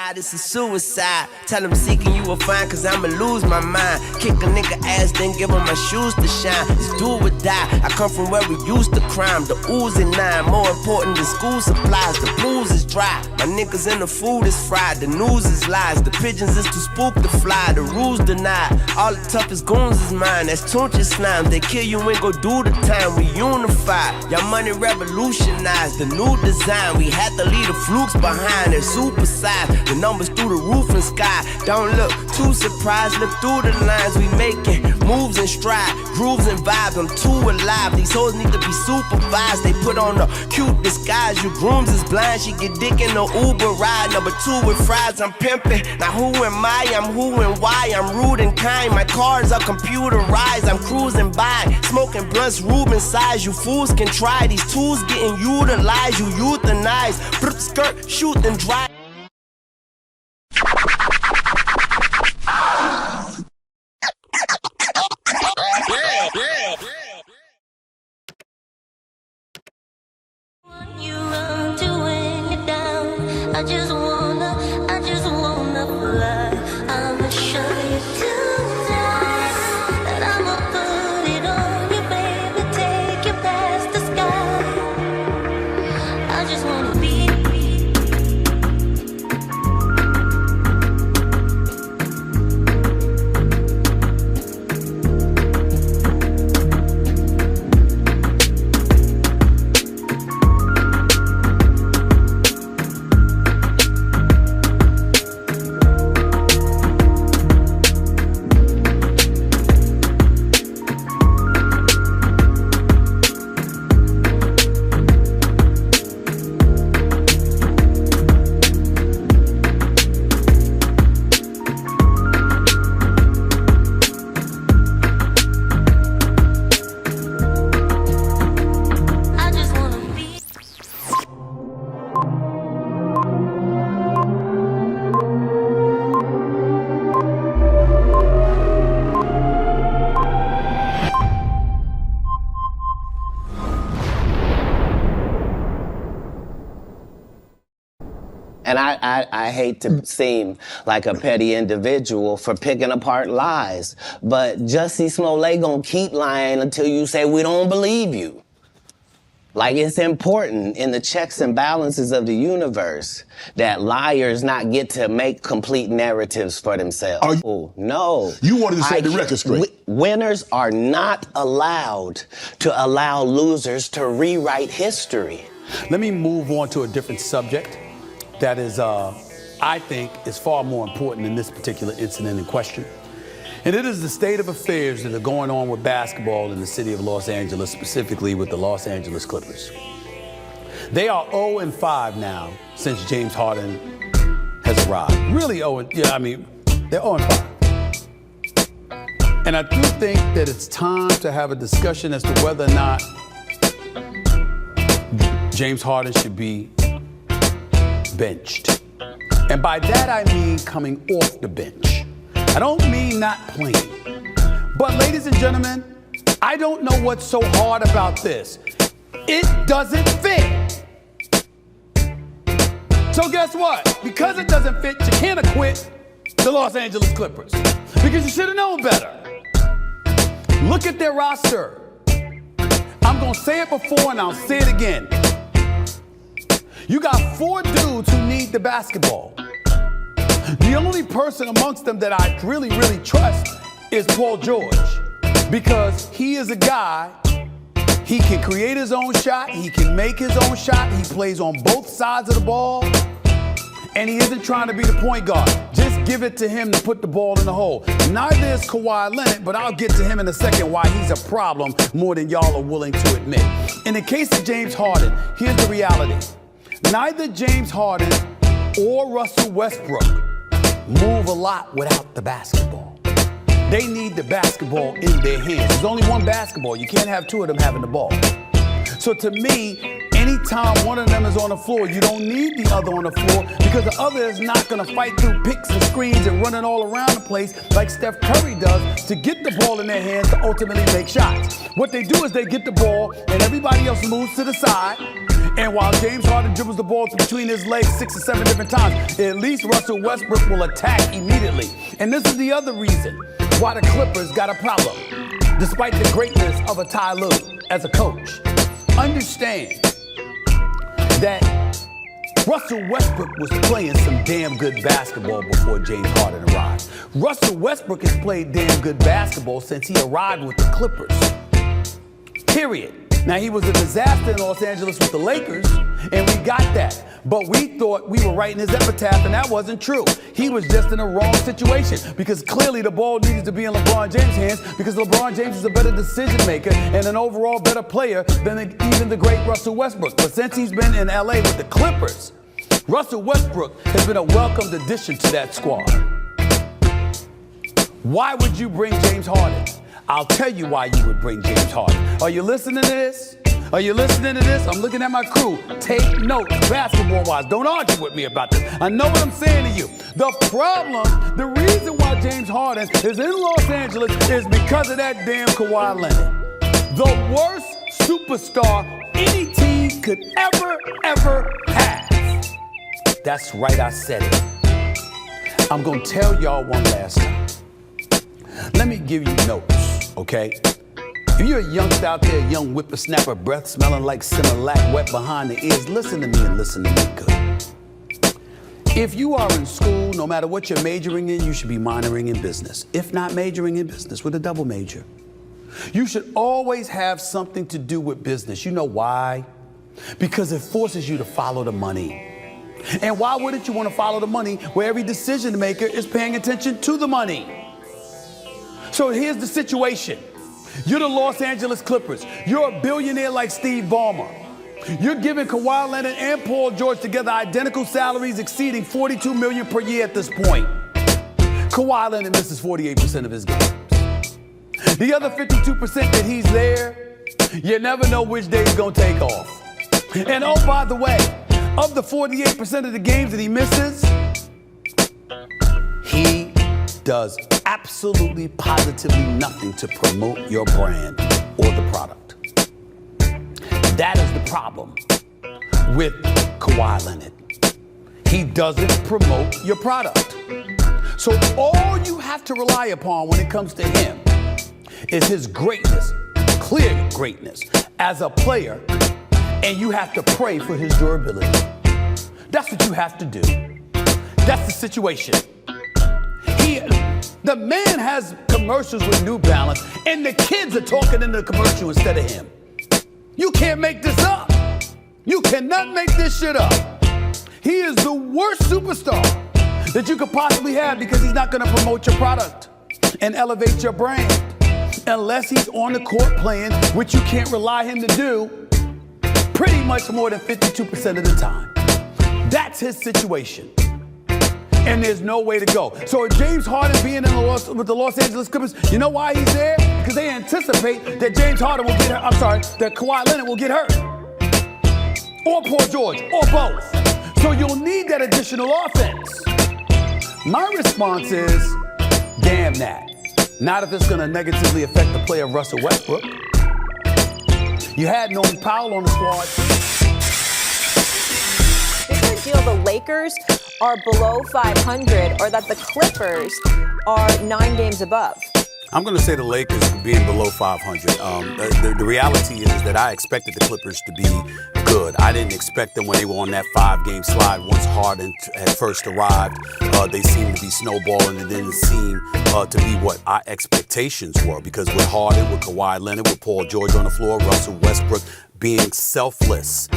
homicide, it's a suicide. Tell them seeking you will find, cause I'ma lose my mind. Kick a nigga ass, then give him my shoes to shine. It's do or die, I come from where we used to crime. The Uzi 9, more important than school supplies. The pools is dry, my niggas in the food is fried. The news is lies, the pigeons is too spook to fly. The rules denied, all the toughest goons is mine. That's Tunch's slime, they kill you and go do the time. We unified, y'all money revolutionized. The new design, we had to leave the flukes behind. They're supersized, the numbers through the roof and sky. Don't look too surprised, look through the lines. We making moves and stride, grooves and vibes. I'm too alive, these hoes need to be supervised. They put on a cute disguise, you grooms is blind. She get dick in the Uber ride. Number 2 with fries, I'm pimping. Now who am I? I'm who and why. I'm rude and kind, my cars are computerized. I'm cruising by, smoking blunts, Ruben size. You fools can try, these tools getting utilized. You euthanize, skirt, shoot and drive. You run to when you're down. I just wanna fly. I'ma show you tonight that I'ma put it on you, baby. Take you past the sky. I just wanna be. And I hate to seem like a petty individual for picking apart lies, but Jussie Smollett gonna keep lying until you say we don't believe you. Like, it's important in the checks and balances of the universe that liars not get to make complete narratives for themselves. No. You wanted to set the record straight. Winners are not allowed to allow losers to rewrite history. Let me move on to a different subject that is, I think, is far more important in this particular incident in question. And it is the state of affairs that are going on with basketball in the city of Los Angeles, specifically with the Los Angeles Clippers. They are 0-5 now since James Harden has arrived. Really 0, they're 0-5. And I do think that it's time to have a discussion as to whether or not James Harden should be benched. And by that I mean coming off the bench. I don't mean not playing. But ladies and gentlemen, I don't know what's so hard about this. It doesn't fit. So guess what? Because it doesn't fit, you can't acquit the Los Angeles Clippers. Because you should have known better. Look at their roster. I'm gonna say it before and I'll say it again. You got 4 dudes who need the basketball. The only person amongst them that I really, really trust is Paul George, because he is a guy, he can create his own shot, he can make his own shot, he plays on both sides of the ball, and he isn't trying to be the point guard. Just give it to him to put the ball in the hole. Neither is Kawhi Leonard, but I'll get to him in a second why he's a problem more than y'all are willing to admit. In the case of James Harden, here's the reality. Neither James Harden or Russell Westbrook move a lot without the basketball. They need the basketball in their hands. There's only one basketball. You can't have 2 of them having the ball. So to me, anytime one of them is on the floor, you don't need the other on the floor, because the other is not going to fight through picks and screens and running all around the place like Steph Curry does to get the ball in their hands to ultimately make shots. What they do is they get the ball and everybody else moves to the side And while James Harden dribbles the ball between his legs 6 or 7 different times, at least Russell Westbrook will attack immediately. And this is the other reason why the Clippers got a problem, despite the greatness of a Ty Lue as a coach. Understand that Russell Westbrook was playing some damn good basketball before James Harden arrived. Russell Westbrook has played damn good basketball since he arrived with the Clippers. Period. Now, he was a disaster in Los Angeles with the Lakers, and we got that. But we thought we were writing his epitaph, and that wasn't true. He was just in a wrong situation because clearly the ball needed to be in LeBron James' hands because LeBron James is a better decision maker and an overall better player than even the great Russell Westbrook. But since he's been in LA with the Clippers, Russell Westbrook has been a welcomed addition to that squad. Why would you bring James Harden? I'll tell you why you would bring James Harden. Are you listening to this? Are you listening to this? I'm looking at my crew. Take notes, basketball-wise. Don't argue with me about this. I know what I'm saying to you. The problem, the reason why James Harden is in Los Angeles is because of that damn Kawhi Leonard. The worst superstar any team could ever have. That's right, I said it. I'm gonna tell y'all one last time. Let me give you notes, okay? If you're a youngster out there, young whippersnapper, breath smelling like Similac, wet behind the ears, listen to me and listen to me good. If you are in school, no matter what you're majoring in, you should be minoring in business. If not majoring in business, with a double major. You should always have something to do with business. You know why? Because it forces you to follow the money. And why wouldn't you want to follow the money where every decision maker is paying attention to the money? So here's the situation. You're the Los Angeles Clippers. You're a billionaire like Steve Ballmer. You're giving Kawhi Leonard and Paul George together identical salaries exceeding $42 million per year at this point. Kawhi Leonard misses 48% of his games. The other 52% that he's there, you never know which day he's gonna take off. And oh, by the way, of the 48% of the games that he misses, he does absolutely, positively nothing to promote your brand or the product. That is the problem with Kawhi Leonard. He doesn't promote your product. So all you have to rely upon when it comes to him is his greatness, clear greatness as a player, and you have to pray for his durability. That's what you have to do. That's the situation. The man has commercials with New Balance, and the kids are talking in the commercial instead of him. You can't make this up. You cannot make this shit up. He is the worst superstar that you could possibly have because he's not gonna promote your product and elevate your brand unless he's on the court playing, which you can't rely him to do pretty much more than 52% of the time. That's his situation. And there's no way to go. So James Harden being with the Los Angeles Clippers, you know why he's there? Because they anticipate that James Harden will get hurt. I'm sorry, that Kawhi Leonard will get hurt. Or Paul George, or both. So you'll need that additional offense. My response is, damn that. Not if it's gonna negatively affect the play of Russell Westbrook. You had Norman Powell on the squad. Is there a deal the Lakers are below 500 or that the Clippers are 9 games above? I'm going to say the Lakers being below 500. The reality is that I expected the Clippers to be good. I didn't expect them when they were on that 5-game slide once Harden had first arrived. They seemed to be snowballing and didn't seem to be what our expectations were, because with Harden, with Kawhi Leonard, with Paul George on the floor, Russell Westbrook being selfless,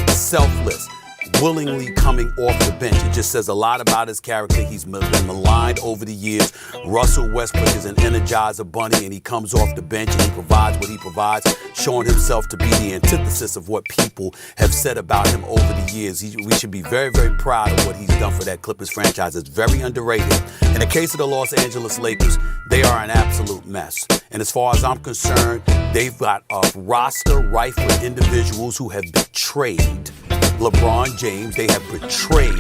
willingly coming off the bench. It just says a lot about his character. He's been maligned over the years. Russell Westbrook is an energizer bunny, and he comes off the bench and he provides what he provides, showing himself to be the antithesis of what people have said about him over the years. We should be very, very proud of what he's done for that Clippers franchise. It's very underrated. In the case of the Los Angeles Lakers, they are an absolute mess. And as far as I'm concerned, they've got a roster rife with individuals who have betrayed LeBron James, they have betrayed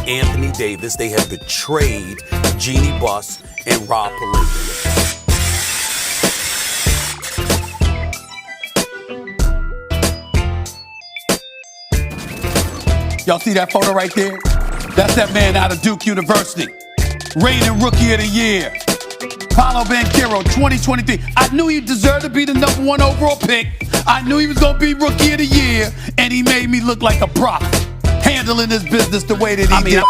Anthony Davis, they have betrayed Jeannie Buss and Rob Pelinka. Y'all see that photo right there? That's that man out of Duke University. Reigning Rookie of the Year. Paolo Banchero, 2023. I knew he deserved to be the #1 overall pick. I knew he was going to be Rookie of the Year, and he made me look like a prophet, handling his business the way that he did.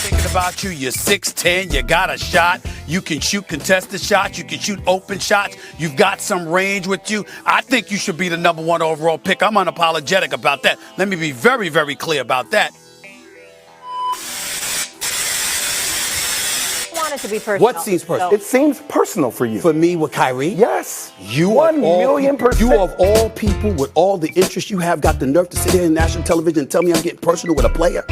Thinking about you, you're 6'10", you got a shot. You can shoot contested shots. You can shoot open shots. You've got some range with you. I think you should be the #1 overall pick. I'm unapologetic about that. Let me be very, very clear about that. Want it to be personal. What seems personal? It seems personal for you. For me with Kyrie? Yes. You 1,000,000%. You of all people with all the interest you have got the nerve to sit here in national television and tell me I'm getting personal with a player?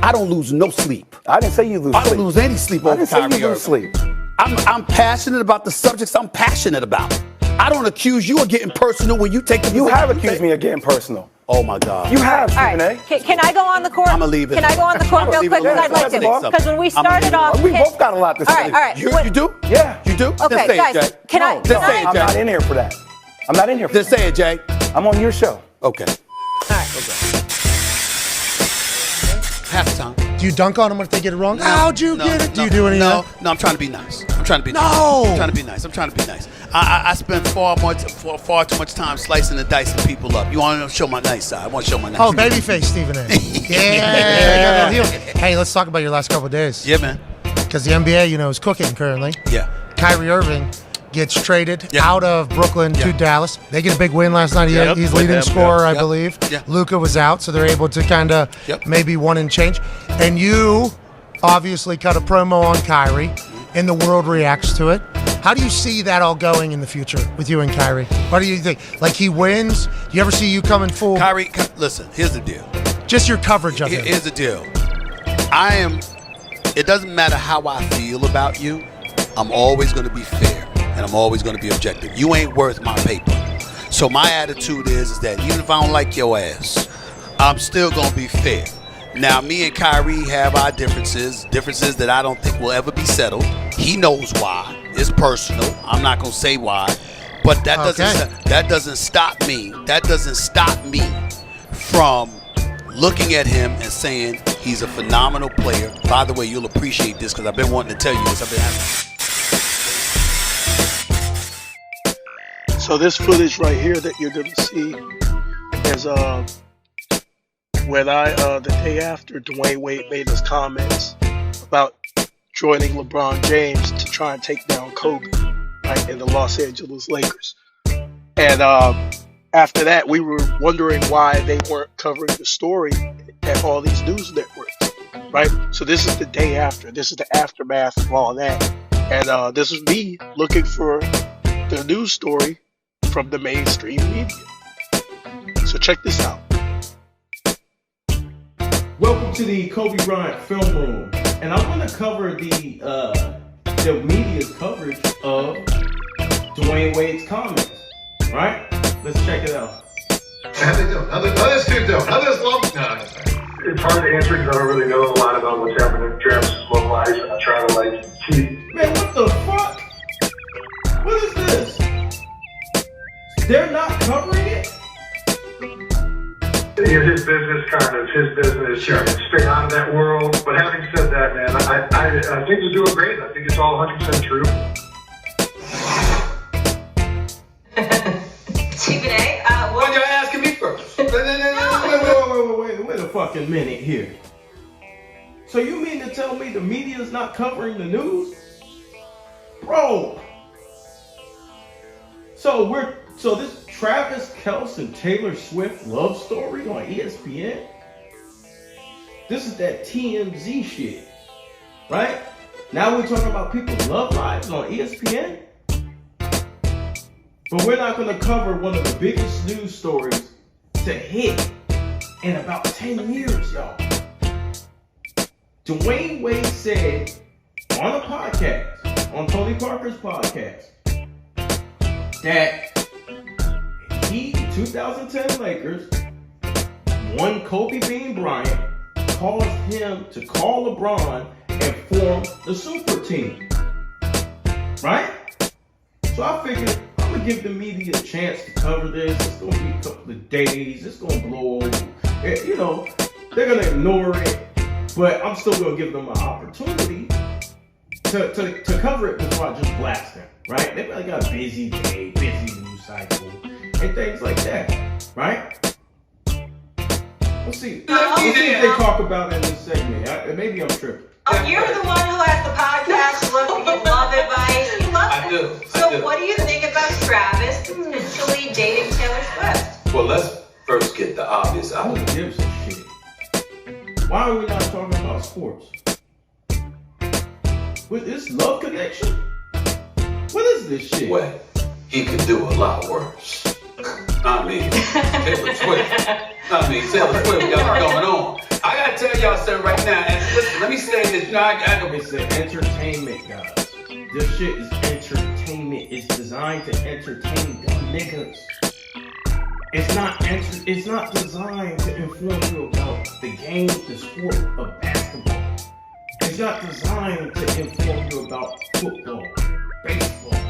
I don't lose no sleep. I didn't say you lose sleep. I don't lose any sleep I over didn't say Kyrie you lose sleep. I'm passionate about the subjects I'm passionate about. I don't accuse you of getting personal when you take the You position have you accused take. me of getting personal. Oh my God. You have, All Stephen right. A. Can I go on the court? I'ma leave it. Can I go on the court I'ma real leave quick? it Because alone. I'd like to. I'ma Because when we leave it started alone. off, We both got a lot to say. All right, all right. You do? Yeah. You do? Okay, Just say guys, it, Jay. can I- Just say I'm it, not Jay. in here for that. I'm not in here for Just that. say it, Jay. I'm on your show. Okay. all right. Halftime. Do you dunk on them if they get it wrong? How'd you get it? Do you do any No, of that? no, I'm trying to be nice. I'm trying to be nice. No. I'm trying to be nice. I'm trying to be nice. I spend far too much time slicing and dicing people up. You want to show my nice side. I want to show my nice Oh, side. babyface Stephen A. Yeah. Hey, let's talk about your last couple of days. Yeah, man. Because the NBA, is cooking currently. Yeah. Kyrie Irving gets traded Yeah. out of Brooklyn to Dallas. They get a big win last night. Yep. He's leading scorer, I Yep. believe. Yeah. Luka was out, so they're able to kind of maybe one and change. And you obviously cut a promo on Kyrie, and the world reacts to it. How do you see that all going in the future with you and Kyrie? What do you think? Like he wins? Do you ever see you coming full? Kyrie, listen, here's the deal. Just your coverage of it. Here's the deal. It doesn't matter how I feel about you. I'm always going to be fair, and I'm always going to be objective. You ain't worth my paper. So my attitude is that even if I don't like your ass, I'm still going to be fair. Now, me and Kyrie have our differences that I don't think will ever be settled. He knows why. It's personal. I'm not going to say why. But that doesn't stop me. That doesn't stop me from looking at him and saying he's a phenomenal player. By the way, you'll appreciate this because I've been wanting to tell you this. So this footage right here that you're going to see is when the day after Dwayne Wade made his comments about joining LeBron James to try and take down Kobe, right, in the Los Angeles Lakers. And after that, we were wondering why they weren't covering the story at all these news networks, right? So this is the day after. This is the aftermath of all that. And this is me looking for the news story from the mainstream media. So check this out. Welcome to the Kobe Bryant Film Room, and I want to cover the media's coverage of Dwayne Wade's comments. Right? Let's check it out. How they doing? How this dude doing? How this love? No. It's hard to answer because I don't really know a lot about what's happening in Travis's love life, and I try to keep. Man, what the fuck? What is this? They're not covering it? His business, Sure. straight out of that world. But having said that, man, I think they're doing great. I think it's all 100% true. Stephen A. Why y'all asking me first? Wait a fucking minute here. So you mean to tell me the media's not covering the news? Bro. So this Travis Kelce and Taylor Swift love story on ESPN? This is that TMZ shit, right? Now we're talking about people's love lives on ESPN? But we're not going to cover one of the biggest news stories to hit in about 10 years, y'all. Dwayne Wade said on a podcast, on Tony Parker's podcast, that he, 2010 Lakers, one Kobe Bean Bryant, caused him to call LeBron and form the super team. Right? So I figured I'm going to give the media a chance to cover this. It's gonna be a couple of days. It's gonna blow over. You know, they're gonna ignore it. But I'm still gonna give them an opportunity to cover it before I just blast them, right? They probably got a busy day, busy news cycle, and things like that, right? Let's see if they talk about it in this segment. Maybe I'm tripping. Oh, you're the one who has the podcast. Look, you love advice. You love it. I do. So what do you think about Travis potentially dating Taylor Swift? Well, let's first get the obvious out. Who gives a shit? Why are we not talking about sports? With this love connection? What is this shit? Well, he could do a lot worse. Taylor Swift. Taylor Swift got it going on. I gotta tell y'all something right now. And listen, let me say this. You know, it's an entertainment, guys. This shit is entertainment. It's designed to entertain dumb niggas. It's not designed to inform you about the game, the sport of basketball. It's not designed to inform you about football, baseball,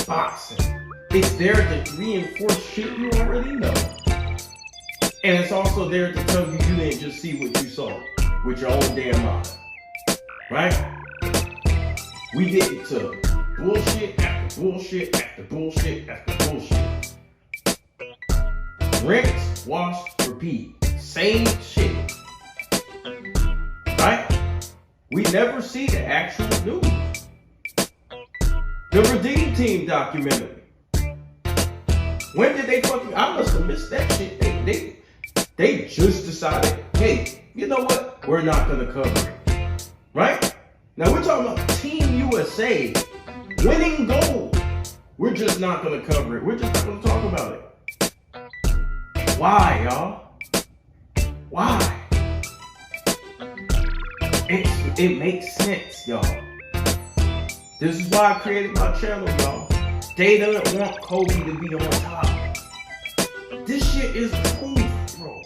boxing. It's there to reinforce shit you already know. And it's also there to tell you didn't just see what you saw with your own damn eyes. Right? We get into bullshit after bullshit after bullshit after bullshit. Rinse, wash, repeat. Same shit. Right? We never see the actual news. The Redeem Team documentary. When did they fucking... I must have missed that shit. They just decided, hey, you know what? We're not going to cover it. Right? Now we're talking about Team USA winning gold. We're just not going to cover it. We're just not going to talk about it. Why, y'all? Why? It makes sense, y'all. This is why I created my channel, y'all. They don't want Kobe to be on top. This shit is proof, bro.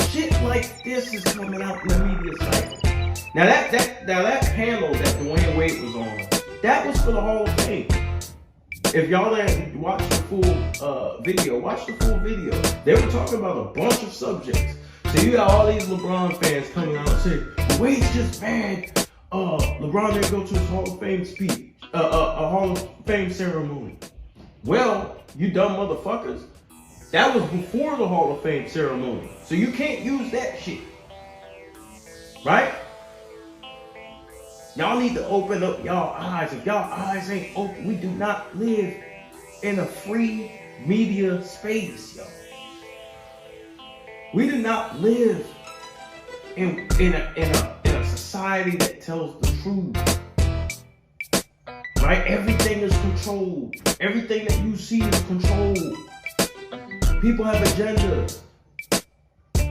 Shit like this is coming out in the media cycle. Now that panel that Dwayne Wade was on, that was for the Hall of Fame. If y'all didn't watch the full video, watch the full video. They were talking about a bunch of subjects. So you got all these LeBron fans coming out and saying, Wade's just mad. LeBron didn't go to his Hall of Fame speech, a Hall of Fame ceremony. Well, you dumb motherfuckers. That was before the Hall of Fame ceremony. So you can't use that shit. Right? Y'all need to open up y'all eyes. If y'all eyes ain't open, we do not live in a free media space, y'all. We do not live in a society that tells the truth. Right? Everything is controlled. Everything that you see is controlled. People have agendas.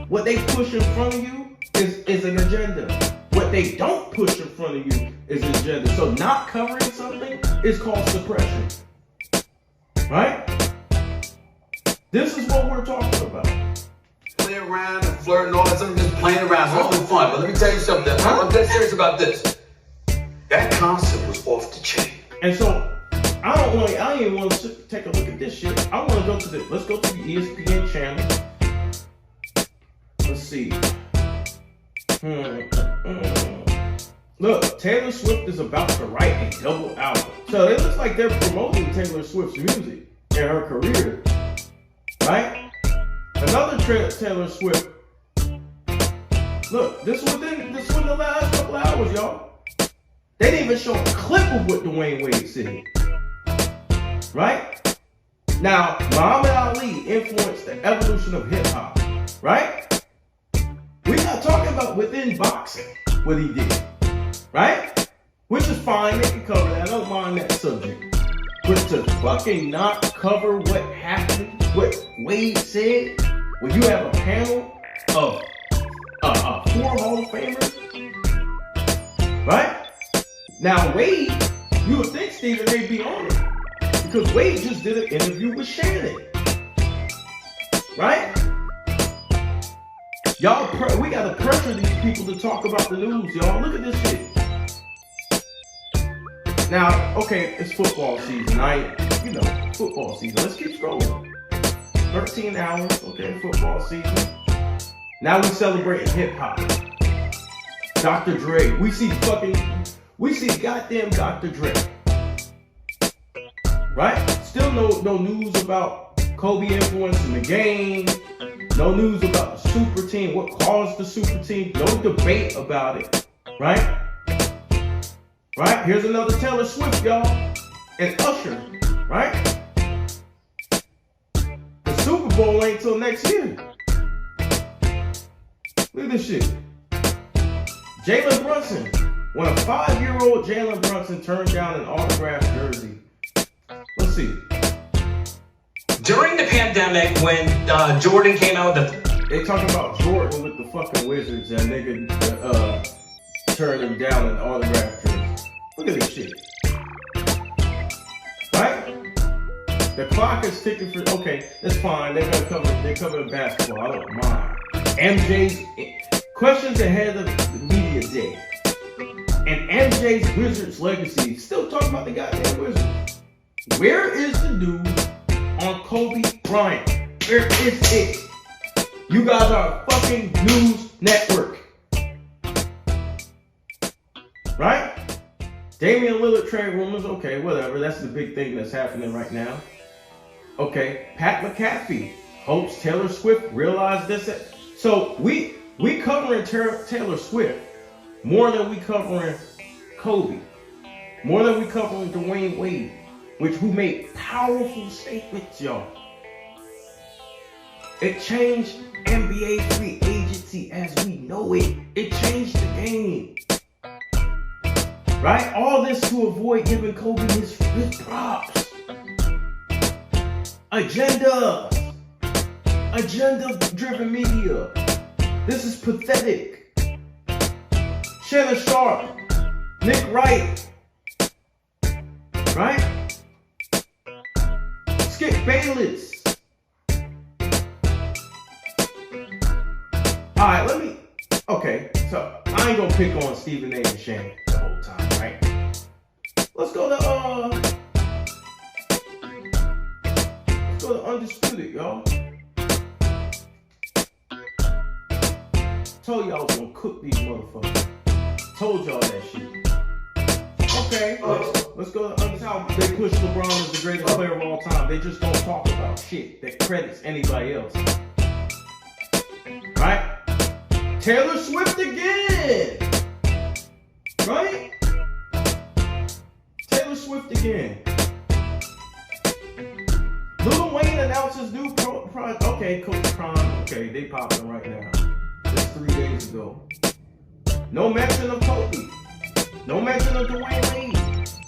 What they push in front of you is an agenda. What they don't push in front of you is an agenda. So not covering something is called suppression. Right? This is what we're talking about. Play around and flirt and all that stuff, just playing around. It's all fun. But let me tell you something. I'm dead serious about this. That concert was off the chain. And so I don't even want to take a look at this shit. I want to go to let's go to the ESPN channel. Let's see. Look, Taylor Swift is about to write a double album. So it looks like they're promoting Taylor Swift's music and her career. Right? Another Taylor Swift. Look, this was in the last couple hours, y'all. They didn't even show a clip of what Dwayne Wade said. Right? Now, Muhammad Ali influenced the evolution of hip hop. Right? We're not talking about within boxing what he did. Right? Which is fine, they can cover that. I don't mind that subject. But to fucking not cover what happened, what Wade said, when you have a panel of 4 Hall of Famers, right? Now Wade, you would think Stephen A. be on it, because Wade just did an interview with Shannon, right? Y'all, we gotta pressure these people to talk about the news, y'all. Look at this shit. Now, okay, it's football season. Football season. Let's keep scrolling. 13 hours, okay, football season. Now we celebrating hip hop. Dr. Dre. We see goddamn Dr. Dre. Right? Still no news about Kobe influencing the game. No news about the super team, what caused the super team. No debate about it. Right? Right? Here's another Taylor Swift, y'all. And Usher. Right? The Super Bowl ain't till next year. Look at this shit. Jalen Brunson. When a 5-year-old Jalen Brunson turned down an autographed jersey. Let's see. During the pandemic, when Jordan came out with they talking about Jordan with the fucking Wizards and nigga turned him down an autographed jersey. Look at this shit. Right? The clock is ticking for. Okay, that's fine. They're covering basketball. I don't mind. MJ's questions ahead of the media day. And MJ's Wizards legacy. Still talking about the goddamn Wizards. Where is the dude on Kobe Bryant? Where is it? You guys are a fucking news network. Right? Damian Lillard trade rumors, okay, whatever. That's the big thing that's happening right now. Okay, Pat McAfee hopes Taylor Swift realized this. So we covering Taylor Swift more than we covering Kobe, more than we covering Dwayne Wade, who made powerful statements, y'all. It changed NBA free agency as we know it. It changed the game. Right? All this to avoid giving Kobe his props. Agenda-driven media. This is pathetic. Shannon Sharp, Nick Wright, right? Skip Bayless. Alright, okay, so I ain't gonna pick on Stephen A. and Shannon the whole time, right? Let's go to Undisputed, y'all. Told y'all I was gonna cook these motherfuckers. Told y'all that shit. Okay, let's go to Undisputed. They push LeBron as the greatest player of all time. They just don't talk about shit that credits anybody else. Right? Taylor Swift again. Right? Taylor Swift again. Lil Wayne announces new project. Okay, Coach Prime. Okay, they popping right now. Just 3 days ago. No mention of Kobe. No mention of Dwayne Wade.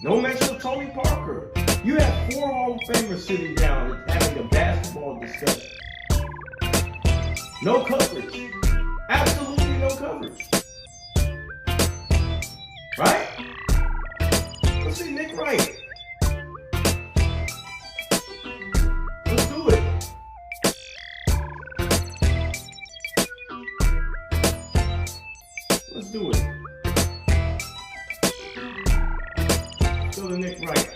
No mention of Tony Parker. You have 4 Hall of Famers sitting down and having a basketball discussion. No coverage. Absolutely no coverage. Right? Let's see Nick Wright. Let's do it. Let's do it. Let's go to Nick Wright.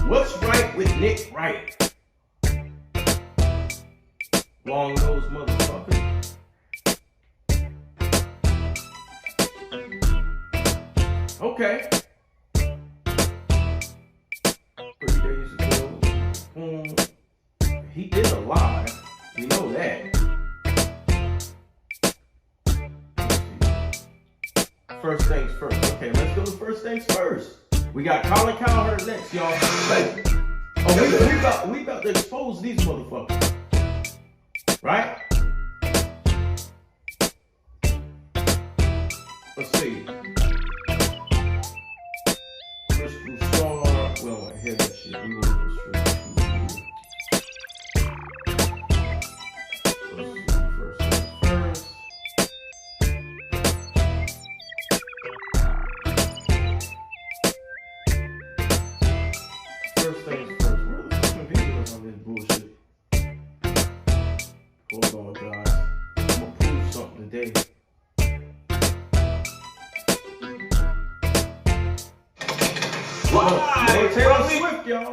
What's right with Nick Wright? Long nose motherfucker. Okay. 3 days ago. He did a live. We know that. First things first. Okay, let's go to first things first. We got Colin Cowherd next, y'all. Oh, we about to expose these motherfuckers. Right? Let's see. Crystal Star. We don't want to hear that shit. We want to go straight to let's see. First things first. First things first. Where are the fucking videos on this bullshit? Hold on, guys. day. More Taylor Swift, y'all.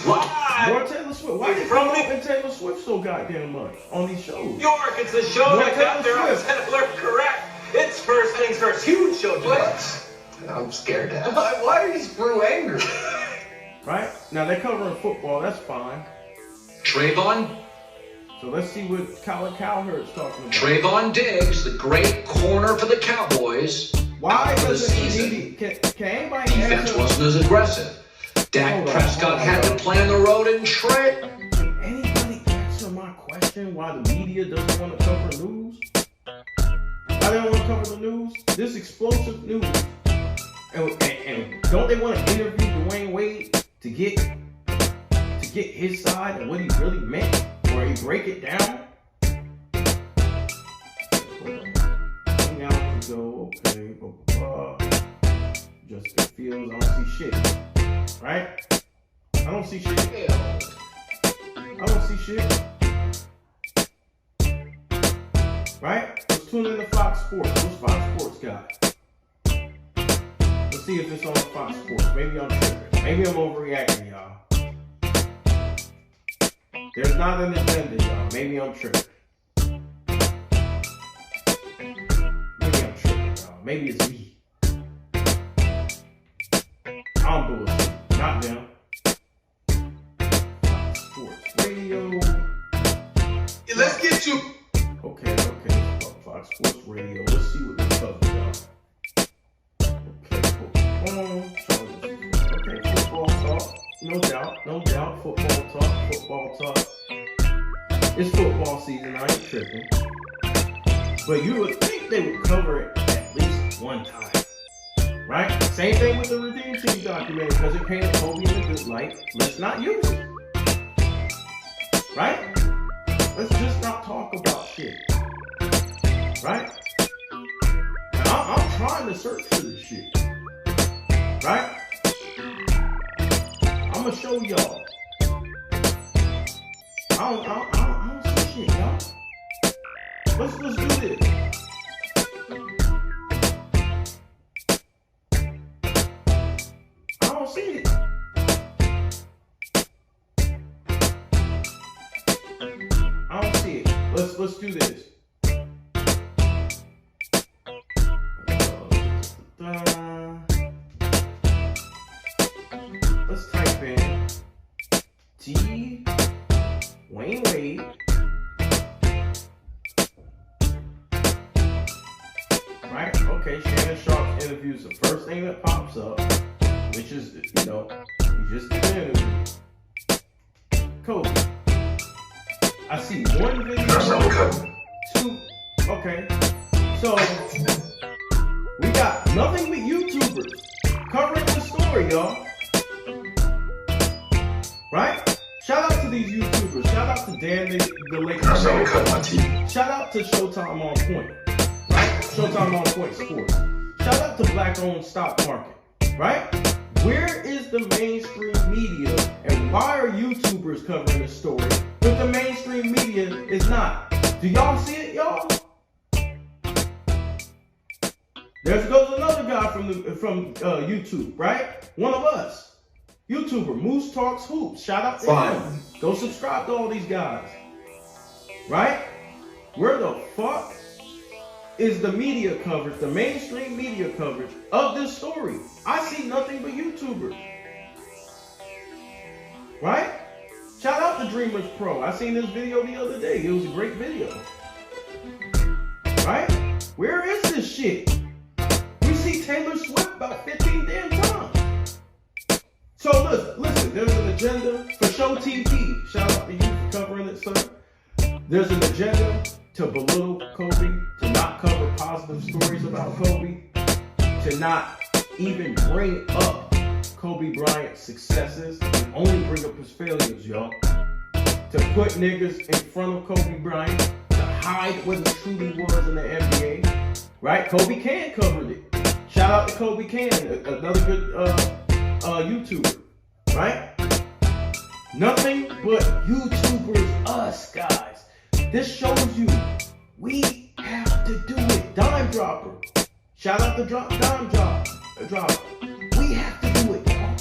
More Taylor Swift. Why they promoting Taylor Swift so goddamn much on these shows? York, it's the show More that got their Taylor Swift. alert correct. It's first things first. Huge show today. What? I'm scared to ask. Why are you so angry? Right? Now they're covering football, that's fine. Trayvon? So let's see what Colin Cowherd's talking about. Trayvon Diggs, the great corner for the Cowboys. Why for the doesn't season. can anybody Defense answer? wasn't as aggressive. Dak Prescott had to play on the road and Trey. Can anybody answer my question why the media doesn't want to cover news? Why they don't want to cover the news? This explosive news. And don't they want to interview Dwayne Wade to get his side and what he really meant? Or he break it down? Now to go, okay, blah, blah, blah. Just it feels, I don't see shit. Right? I don't see shit. I don't see shit. Right? Let's tune in to Fox Sports. What's Fox Sports got? Let's see if it's on Fox Sports. Maybe I'm tripping. Maybe I'm overreacting, y'all. There's not an agenda, y'all. Maybe I'm tripping. Maybe I'm tripping, y'all. Maybe it's me. I'm bullshit. Not them. Fox Sports Radio. Yeah, let's get you. Okay. Fox Sports Radio. Let's see what they cover, y'all. Okay, football. Okay, football talk. No doubt. Football talk. It's football season. I ain't tripping. But you would think they would cover it at least one time. Right? Same thing with the Redeem Team documentary, because it painted Kobe in a good light. Let's not use it. Right? Let's just not talk about shit. Right? Now, I'm trying to search for this shit. Right? I'm gonna show y'all. I don't see shit, y'all. Let's do this. I don't see it. I don't see it. Let's do this. Let's type in Wayne Wade. Right? Okay, Shannon Sharp's interview is the first thing that pops up, which is, he just did an interview. Kobe. I see one video. Two. Okay. So, we got nothing but YouTubers covering the story, y'all. Right? Shout out to these YouTubers. Shout out to Dan the Lakers. Shout out to Showtime on Point. Right? Showtime on Point Sports. Shout out to Black-owned stock market. Right? Where is the mainstream media and why are YouTubers covering this story but the mainstream media is not? Do y'all see it, y'all? There goes another guy from YouTube, right? One of us. YouTuber, Moose Talks Hoops. Shout out to him. Go subscribe to all these guys. Right? Where the fuck is the media coverage, the mainstream media coverage of this story? I see nothing but YouTubers. Right? Shout out to Dreamers Pro. I seen this video the other day. It was a great video. Right? Where is this shit? We see Taylor Swift about 15 damn times. So listen, there's an agenda for Show TV. Shout out to you for covering it, sir. There's an agenda to belittle Kobe, to not cover positive stories about Kobe, to not even bring up Kobe Bryant's successes and only bring up his failures, y'all. To put niggas in front of Kobe Bryant, to hide what he truly was in the NBA. Right? Kobe Can covered it. Shout out to Kobe Can, another good YouTuber. Right? Nothing but YouTubers, us guys. This shows you We have to do it. Dime dropper. Shout out to Dime Dropper. We have to do it, y'all.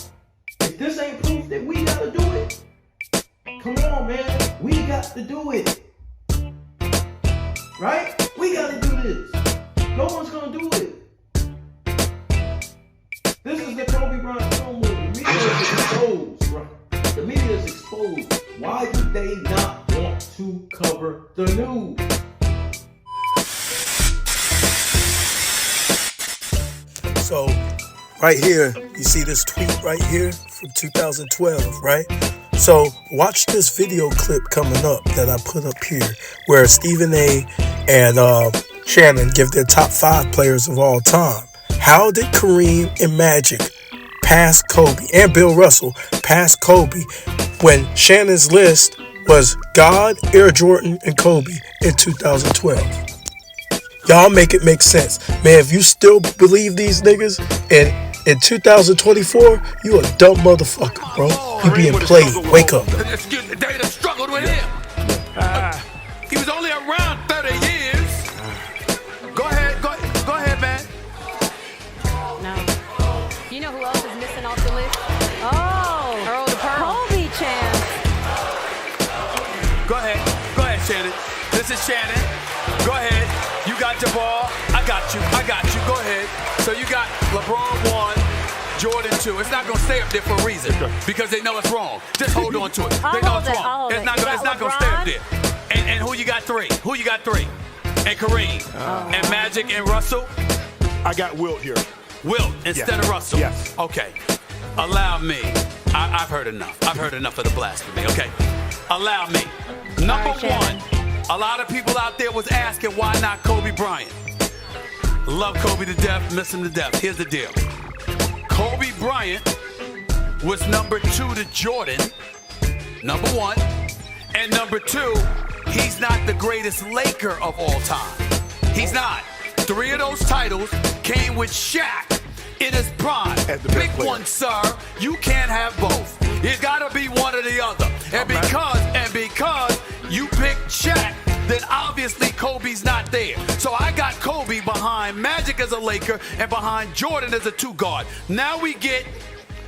If this ain't proof that we gotta do it, come on, man. We got to do it. Right? We gotta do this. No one's gonna do it. This is the Kobe Bryant film movie. The media is exposed, right? The media is exposed. Why do they not want to cover the news? So, right here, you see this tweet right here from 2012, right? So, watch this video clip coming up that I put up here where Stephen A. and Shannon give their top 5 players of all time. How did Kareem and Magic pass Kobe and Bill Russell pass Kobe when Shannon's list was God, Air Jordan, and Kobe in 2012? Y'all make it make sense. Man, if you still believe these niggas in 2024, you a dumb motherfucker, bro. You being played. Wake up. Excuse me, they struggled with him. He was only around 30 years. Go ahead, man. No. You know who else is missing off the list? Oh, Earl the Pearl. Kobe chance. Go ahead, Shannon. This is Shannon. Go ahead. You got your ball. I got you. Go ahead. So you got LeBron 1, Jordan 2. It's not going to stay up there for a reason because they know it's wrong. Just hold on to it. They know it's wrong. It's not going to stay up there. And who you got 3? And Kareem. And Magic and Russell? I got Wilt here. Wilt instead of Russell? Yes. Okay. Allow me. I've heard enough. I've heard enough of the blasphemy. Okay. Allow me. Number 1. A lot of people out there was asking why not Kobe Bryant. Love Kobe to death, miss him to death. Here's the deal. Kobe Bryant was number 2 to Jordan, number 1. And number 2, he's not the greatest Laker of all time. He's not. 3 of those titles came with Shaq in his prime. Pick one, sir. You can't have both. It's gotta be one or the other. And because you picked Shaq, then obviously Kobe's not there. So I got Kobe behind Magic as a Laker and behind Jordan as a 2 guard. Now we get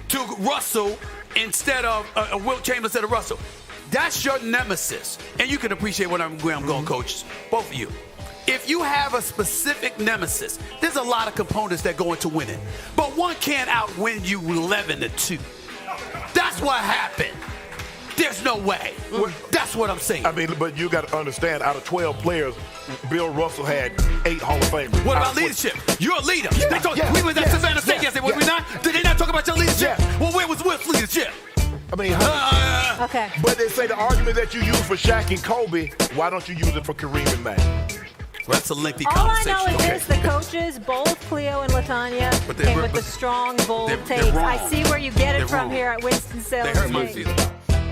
to Russell instead of Wilt Chamberlain instead of Russell. That's your nemesis. And you can appreciate where I'm going, coaches. Both of you. If you have a specific nemesis, there's a lot of components that go into winning. But one can't outwin you 11-2. That's what happened. There's no way. That's what I'm saying. I mean, but you got to understand, out of 12 players, Bill Russell had 8 Hall of Famers. What about leadership? You're a leader. We was at Savannah State yesterday, were we not? Did they not talk about your leadership? Well, where was Wilt's leadership? I mean, okay. But they say the argument that you use for Shaq and Kobe, why don't you use it for Kareem and Magic? Well, that's a lengthy All conversation. I know is this, the coaches, both Cleo and LaTanya, came with the strong, bold takes. I see where you get it from here at Winston-Salem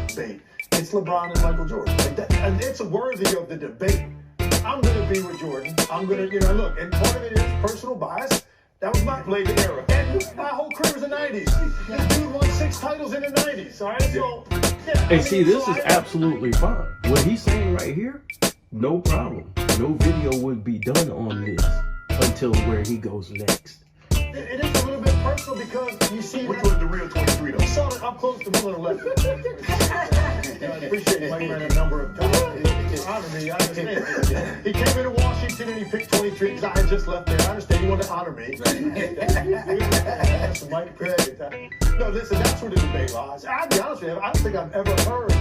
State. It's LeBron and Michael Jordan. And it's worthy of the debate. I'm going to be with Jordan. I'm going to, look, and part of it is personal bias. That was my play the era. And my whole career was the 90s. This dude won 6 titles in the 90s, all right? So, This is absolutely fine. What he's saying right here, no problem. No video would be done on this until where he goes next. It is a little bit personal because you see... Which one's the real 23, though? You saw it up close to Miller left. I appreciate Mike ran a number of times. Honor me, I understand. He came into Washington and he picked 23 because I had just left there. I understand he wanted to honor me. That's Mike Craig. No, listen, that's where the debate lies. I'll be honest with you, I don't think I've ever heard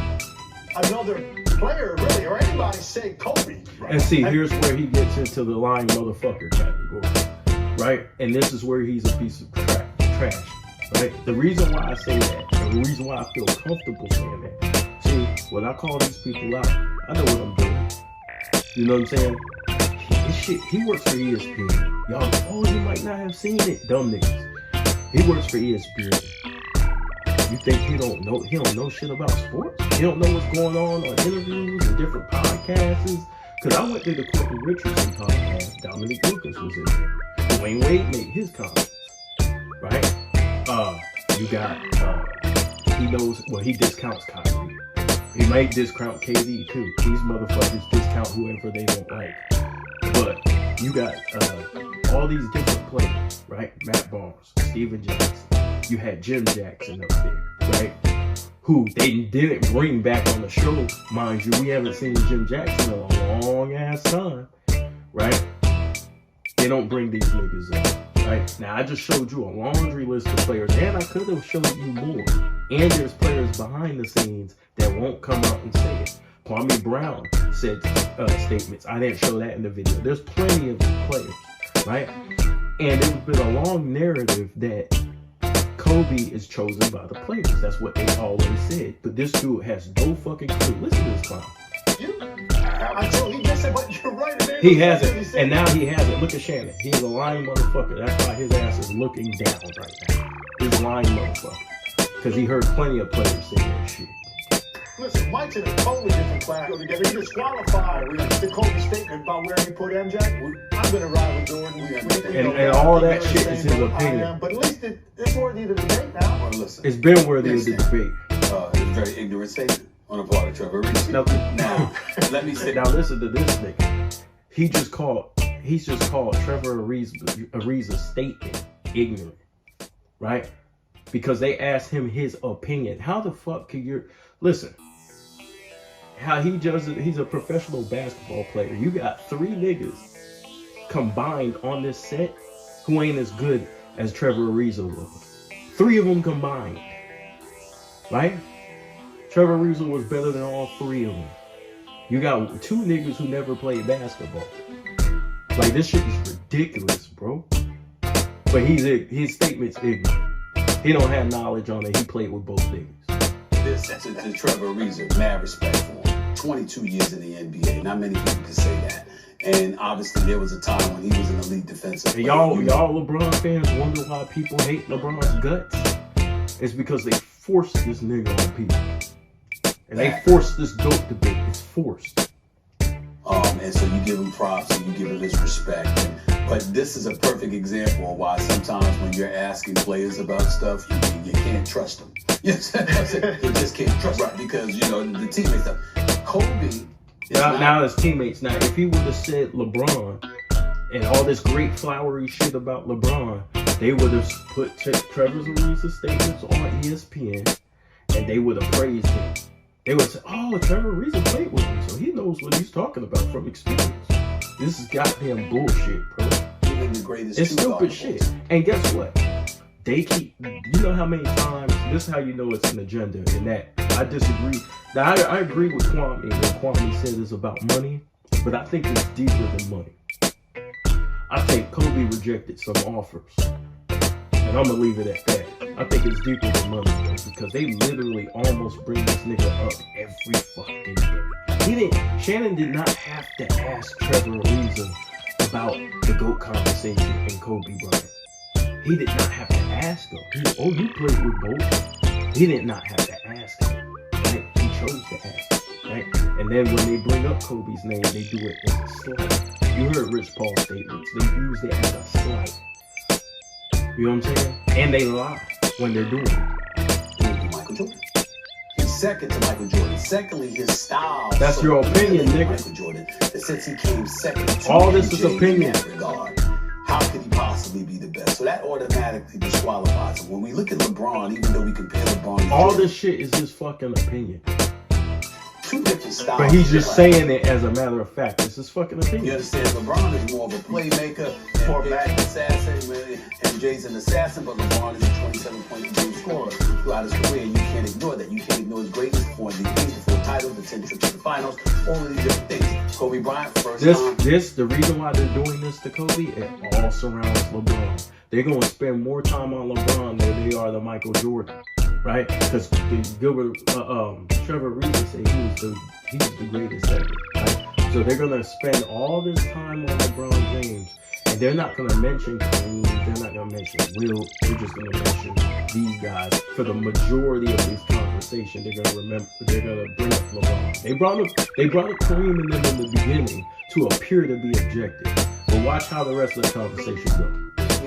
another player, really, or anybody say Kobe. Right? And see, here's where he gets into the lying motherfucker category, right? And this is where he's a piece of trash, right? The reason why I say that, and the reason why I feel comfortable saying that, see, when I call these people out, I know what I'm doing. You know what I'm saying? He works for ESPN. Y'all, you might not have seen it, dumb niggas. He works for ESPN. You think he don't know shit about sports? He don't know what's going on interviews and different podcasts? Because I went to the Quentin Richardson podcast. Dominic Lucas was in there. Dwayne Wade made his comments. Right? You got, he knows, well, he discounts Kyrie. He might discount KD too. These motherfuckers discount whoever they don't like. But you got all these different players, right? Matt Barnes, Steven Jackson. You had Jim Jackson up there, right? Who they didn't bring back on the show, mind you. We haven't seen Jim Jackson in a long ass time, right? They don't bring these niggas up, right? Now I just showed you a laundry list of players, and I could have showed you more. And there's players behind the scenes that won't come out and say it. Kwame Brown said statements. I didn't show that in the video. There's plenty of players, right? And it's been a long narrative that Kobe is chosen by the players. That's what they always said. But this dude has no fucking clue. Listen to this clown. He just said, but you're right. He has it, and now he has it. Look at Shannon. He's a lying motherfucker. That's why his ass is looking down right now. He's a lying motherfucker. Because he heard plenty of players say that shit. Listen, Mike's in a totally different class together. He disqualified the Kobe statement about where he put MJ. I'm going to ride with Jordan. And all that shit is his opinion. But at least it's worthy of the debate now. Well, listen. It's been worthy of the debate. It's a very ignorant statement on the part of Trevor Reese. Now, let me say. Now listen to this nigga. He's just called Trevor Ariza's statement ignorant, right? Because they asked him his opinion. How the fuck can you listen? How he does it? He's a professional basketball player. You got 3 niggas combined on this set who ain't as good as Trevor Ariza was. 3 of them combined, right? Trevor Ariza was better than all 3 of them. You got 2 niggas who never played basketball. Like, this shit is ridiculous, bro. But his statement's ignorant. He don't have knowledge on it. He played with both niggas. This to Trevor Ariza, mad respect for him. 22 years in the NBA. Not many people can say that. And obviously there was a time when he was an elite defensive player. Y'all LeBron fans wonder why people hate LeBron's guts? It's because they forced this nigga on people. And they forced this GOAT debate. It's forced. And so you give him props and you give him his respect. But this is a perfect example of why sometimes when you're asking players about stuff, you can't trust them. You just can't trust them because, the teammates stuff. Kobe. Now his teammates. Now, if he would have said LeBron and all this great flowery shit about LeBron, they would have put Trevor Ariza's statements on ESPN and they would have praised him. They would say, oh, Trevor Ariza played with him, so he knows what he's talking about from experience. This is goddamn bullshit, bro. Even the greatest it's stupid shit. And guess what? They keep, you know how many times, this is how you know it's an agenda, and that I disagree. Now, I agree with Kwame when Kwame said it's about money, but I think it's deeper than money. I think Kobe rejected some offers, and I'm going to leave it at that. I think it's deeper than money, though, because they literally almost bring this nigga up every fucking day. Shannon did not have to ask Trevor Ariza about the GOAT conversation and Kobe Bryant. He did not have to ask him. You played with both. He did not have to ask him, right? He chose to ask, right? And then when they bring up Kobe's name, they do it as a slight. You heard Rich Paul's statements. They use it as a slight. You know what I'm saying? And they lie when they're doing it. Michael Jordan. He's second to Michael Jordan. Secondly, his style. That's your opinion, nigga. Michael Jordan. Since he came second to all this is opinion. In that regard, how could he possibly be the best? So that automatically disqualifies him. When we look at LeBron, even though we compare LeBron, all this shit is his fucking opinion. 2 different styles. But he's just saying it as a matter of fact. It's his fucking opinion. You understand? LeBron is more of a playmaker, or back assassin. MJ's an assassin, but LeBron is a 27-point game scorer throughout his career. You can't ignore that. You can't ignore his greatness for MVPs, the 4 titles, the 10 trips to the finals, all of these different things. Kobe Bryant, first time. The reason why they're doing this to Kobe, it all surrounds LeBron. They're going to spend more time on LeBron than they are the Michael Jordan. Right? Because Trevor Ariza said he was the greatest ever. Right? So they're gonna spend all this time on LeBron James, and they're not gonna mention Kareem. They're not gonna mention Wilt. They're just gonna mention these guys for the majority of this conversation. They're gonna bring up LeBron. They brought up Kareem and them in the beginning to appear to be objective. But watch how the rest of the conversation goes.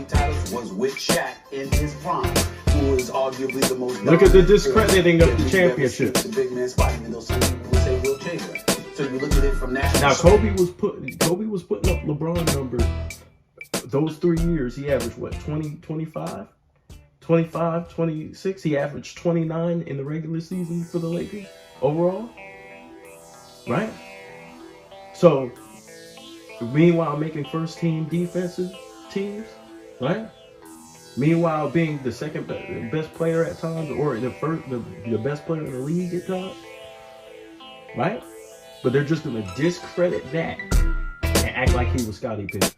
Titles was with Shaq in his prime, who is arguably the most. Look at the discrediting of the championship. The big man spot, even though some people say Wilt Chamberlain. So you look at it from that. Now Kobe was putting up LeBron numbers. Those 3 years, he averaged what, 20, 25? 25, 26. He averaged 29 in the regular season for the Lakers overall. Right? So, meanwhile, making first team defensive teams, right? Meanwhile, being the second best player at times, or the best player in the league at times, right? But they're just going to discredit that and act like he was Scottie Pippen.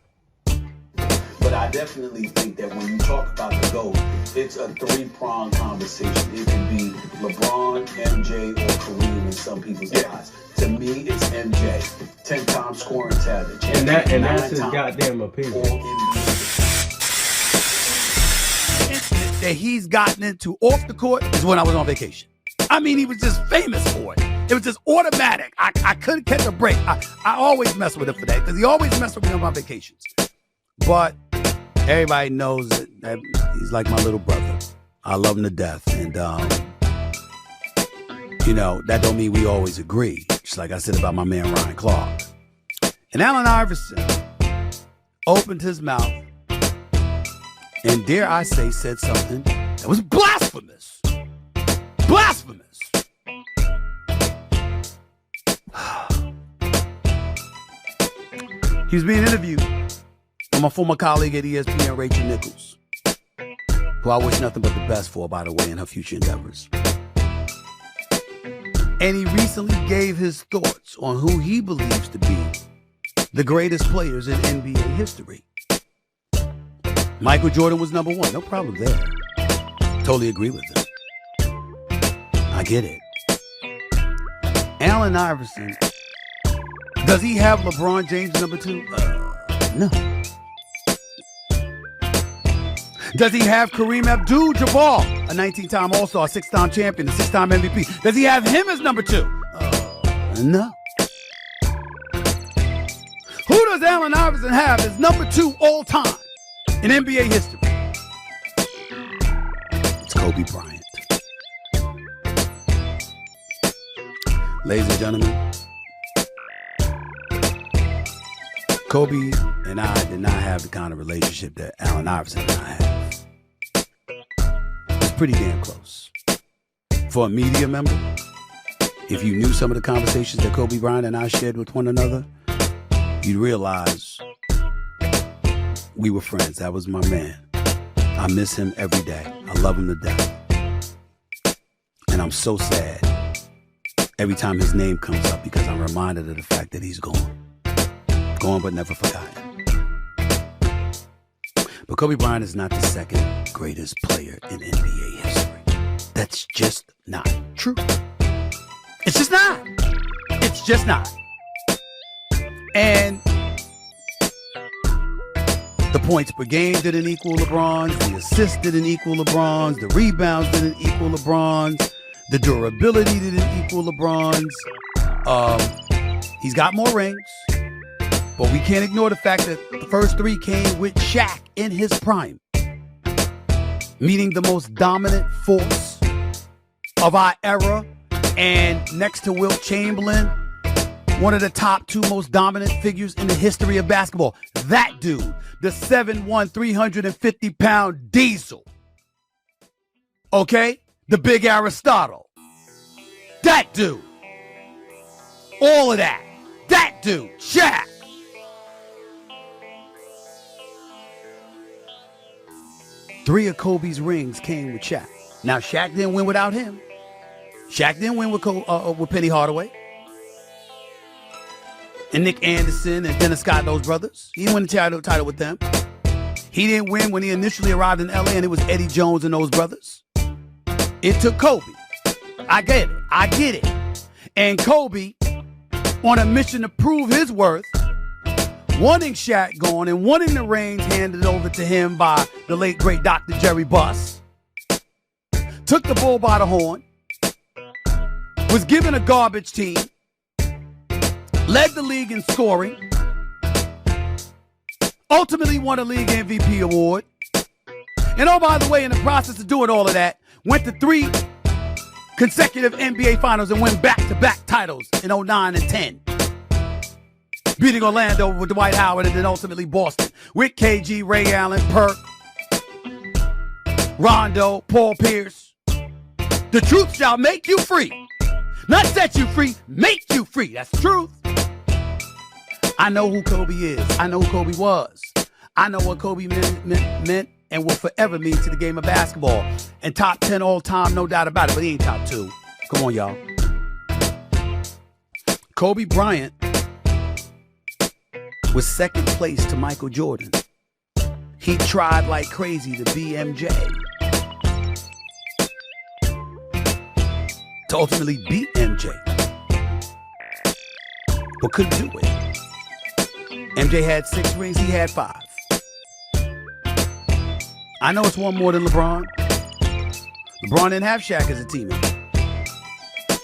But I definitely think that when you talk about the GOAT, it's a three-pronged conversation. It can be LeBron, MJ, or Kareem in some people's eyes. To me, it's MJ. 10-time scoring talent. And that's his goddamn opinion. That he's gotten into off the court is when I was on vacation. I mean, he was just famous for it. It was just automatic. I couldn't catch a break. I always mess with him for that because he always messed with me on my vacations. But everybody knows that he's like my little brother. I love him to death. And, that don't mean we always agree. Just like I said about my man Ryan Clark. And Allen Iverson opened his mouth and, dare I say, said something that was blasphemous. Blasphemous. He was being interviewed by my former colleague at ESPN, Rachel Nichols, who I wish nothing but the best for, by the way, in her future endeavors. And he recently gave his thoughts on who he believes to be the greatest players in NBA history. Michael Jordan was number one. No problem there. Totally agree with him. I get it. Allen Iverson, does he have LeBron James number two? No. Does he have Kareem Abdul-Jabbar, a 19-time All-Star, 6-time champion, a 6-time MVP? Does he have him as number two? No. Who does Allen Iverson have as number two all time in NBA history? It's Kobe Bryant. Ladies and gentlemen, Kobe and I did not have the kind of relationship that Allen Iverson and I have. It's pretty damn close. For a media member, if you knew some of the conversations that Kobe Bryant and I shared with one another, you'd realize we were friends. That was my man. I miss him every day. I love him to death. And I'm so sad every time his name comes up because I'm reminded of the fact that he's gone. Gone but never forgotten. But Kobe Bryant is not the second greatest player in NBA history. That's just not true. It's just not. It's just not. And the points per game didn't equal LeBron's. The assists didn't equal LeBron's. The rebounds didn't equal LeBron's. The durability didn't equal LeBron's. He's got more rings. But we can't ignore the fact that the first three came with Shaq in his prime, meeting the most dominant force of our era, and next to Wilt Chamberlain, one of the top two most dominant figures in the history of basketball. That dude, the 7'1", 350-pound Diesel. Okay? The big Aristotle. That dude. All of that. That dude, Shaq. Three of Kobe's rings came with Shaq. Now, Shaq didn't win without him. Shaq didn't win with Penny Hardaway and Nick Anderson and Dennis Scott, those brothers. He didn't win the title with them. He didn't win when he initially arrived in LA and it was Eddie Jones and those brothers. It took Kobe. I get it. I get it. And Kobe, on a mission to prove his worth, wanting Shaq gone and wanting the reins handed over to him by the late, great Dr. Jerry Buss, took the bull by the horn, was given a garbage team, led the league in scoring, ultimately won a league MVP award, and oh, by the way, in the process of doing all of that, went to 3 consecutive NBA finals and won back-to-back titles in 09 and 10. beating Orlando with Dwight Howard, and then ultimately Boston with KG, Ray Allen, Perk, Rondo, Paul Pierce. The truth shall make you free. Not set you free, make you free. That's the truth. I know who Kobe is. I know who Kobe was. I know what Kobe meant and will forever mean to the game of basketball. And top 10 all time, no doubt about it, but he ain't top 2. Come on, y'all. Kobe Bryant was second place to Michael Jordan. He tried like crazy to be MJ. To ultimately beat MJ. But couldn't do it. MJ had 6 rings, he had 5. I know it's one more than LeBron. LeBron didn't have Shaq as a teammate.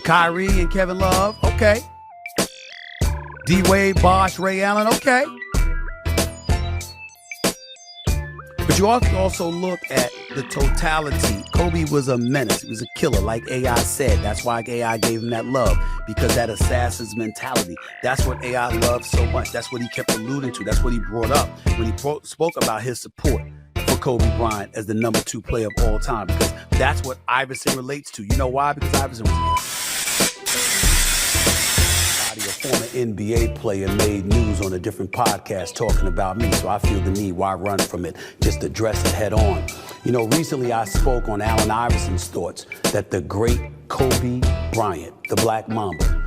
Kyrie and Kevin Love, okay. D-Wade, Bosh, Ray Allen, okay. But you also look at the totality. Kobe was a menace. He was a killer, like AI said. That's why AI gave him that love, because that assassin's mentality. That's what AI loved so much. That's what he kept alluding to. That's what he brought up when he spoke about his support for Kobe Bryant as the number 2 player of all time, because that's what Iverson relates to. You know why? Because Iverson was a former NBA player made news on a different podcast talking about me, so I feel the need. Why run from it? Just address it head on. You know, recently I spoke on Allen Iverson's thoughts that the great Kobe Bryant, the Black Mamba,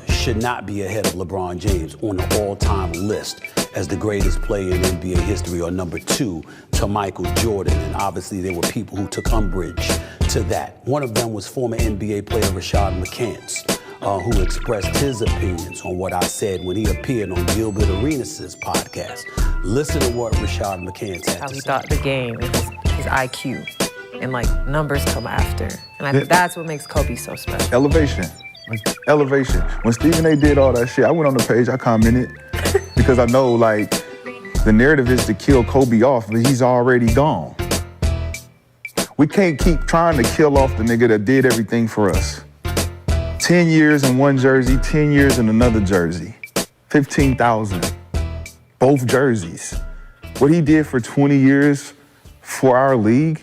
should not be ahead of LeBron James on the all-time list as the greatest player in NBA history, or number 2 to Michael Jordan. And obviously there were people who took umbrage to that. One of them was former NBA player Rashad McCants, who expressed his opinions on what I said when he appeared on Gilbert Arenas' podcast. Listen to what Rashad McCants had How to he say. thought the game, his IQ, and like numbers come after. And I think that's what makes Kobe so special. Elevation. Elevation. When Stephen A. did all that shit, I went on the page, I commented, because I know, like, the narrative is to kill Kobe off, but he's already gone. We can't keep trying to kill off the nigga that did everything for us. 10 years in one jersey, 10 years in another jersey. 15,000. Both jerseys. What he did for 20 years for our league,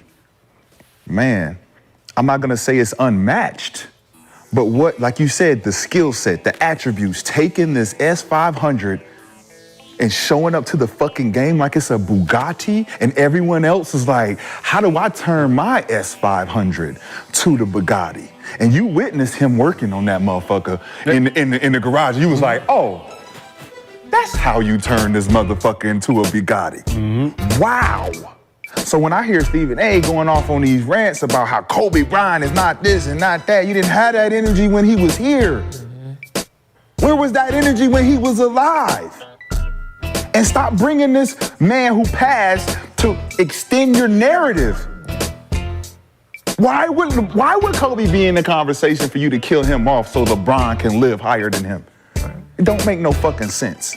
man, I'm not gonna say it's unmatched, but what, like you said, the skill set, the attributes, taking this S500 and showing up to the fucking game like it's a Bugatti, and everyone else is like, how do I turn my S500 to the Bugatti? And you witnessed him working on that motherfucker in the garage. You was like, oh, that's how you turn this motherfucker into a Bugatti. Mm-hmm. Wow. So when I hear Stephen A. going off on these rants about how Kobe Bryant is not this and not that, you didn't have that energy when he was here. Mm-hmm. Where was that energy when he was alive? And stop bringing this man who passed to extend your narrative. Why would Kobe be in the conversation for you to kill him off so LeBron can live higher than him? It don't make no fucking sense.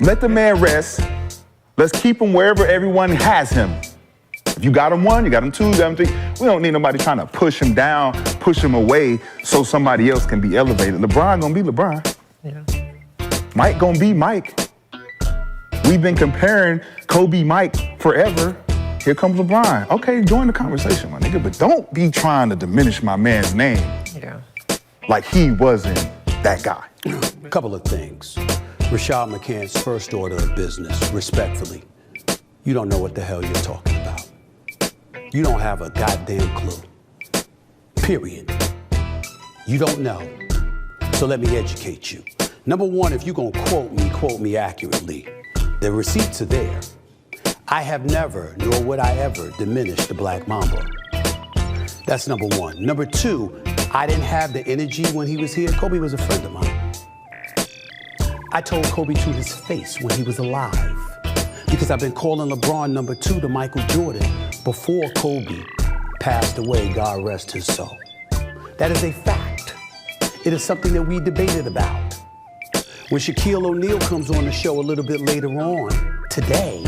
Let the man rest. Let's keep him wherever everyone has him. If you got him 1, you got him 2, you got him 3. We don't need nobody trying to push him down, push him away so somebody else can be elevated. LeBron gonna be LeBron. Yeah. Mike gonna be Mike. We've been comparing Kobe, Mike forever. Here comes LeBron. Okay, join the conversation, my nigga, but don't be trying to diminish my man's name. Yeah. Like he wasn't that guy. A couple of things. Rashad McCants' first order of business, respectfully, you don't know what the hell you're talking about. You don't have a goddamn clue. Period. You don't know. So let me educate you. Number one, if you're gonna quote me accurately. The receipts are there. I have never, nor would I ever, diminish the Black Mamba. That's number one. Number two, I didn't have the energy when he was here. Kobe was a friend of mine. I told Kobe to his face when he was alive, because I've been calling LeBron number 2 to Michael Jordan before Kobe passed away, God rest his soul. That is a fact. It is something that we debated about. When Shaquille O'Neal comes on the show a little bit later on today,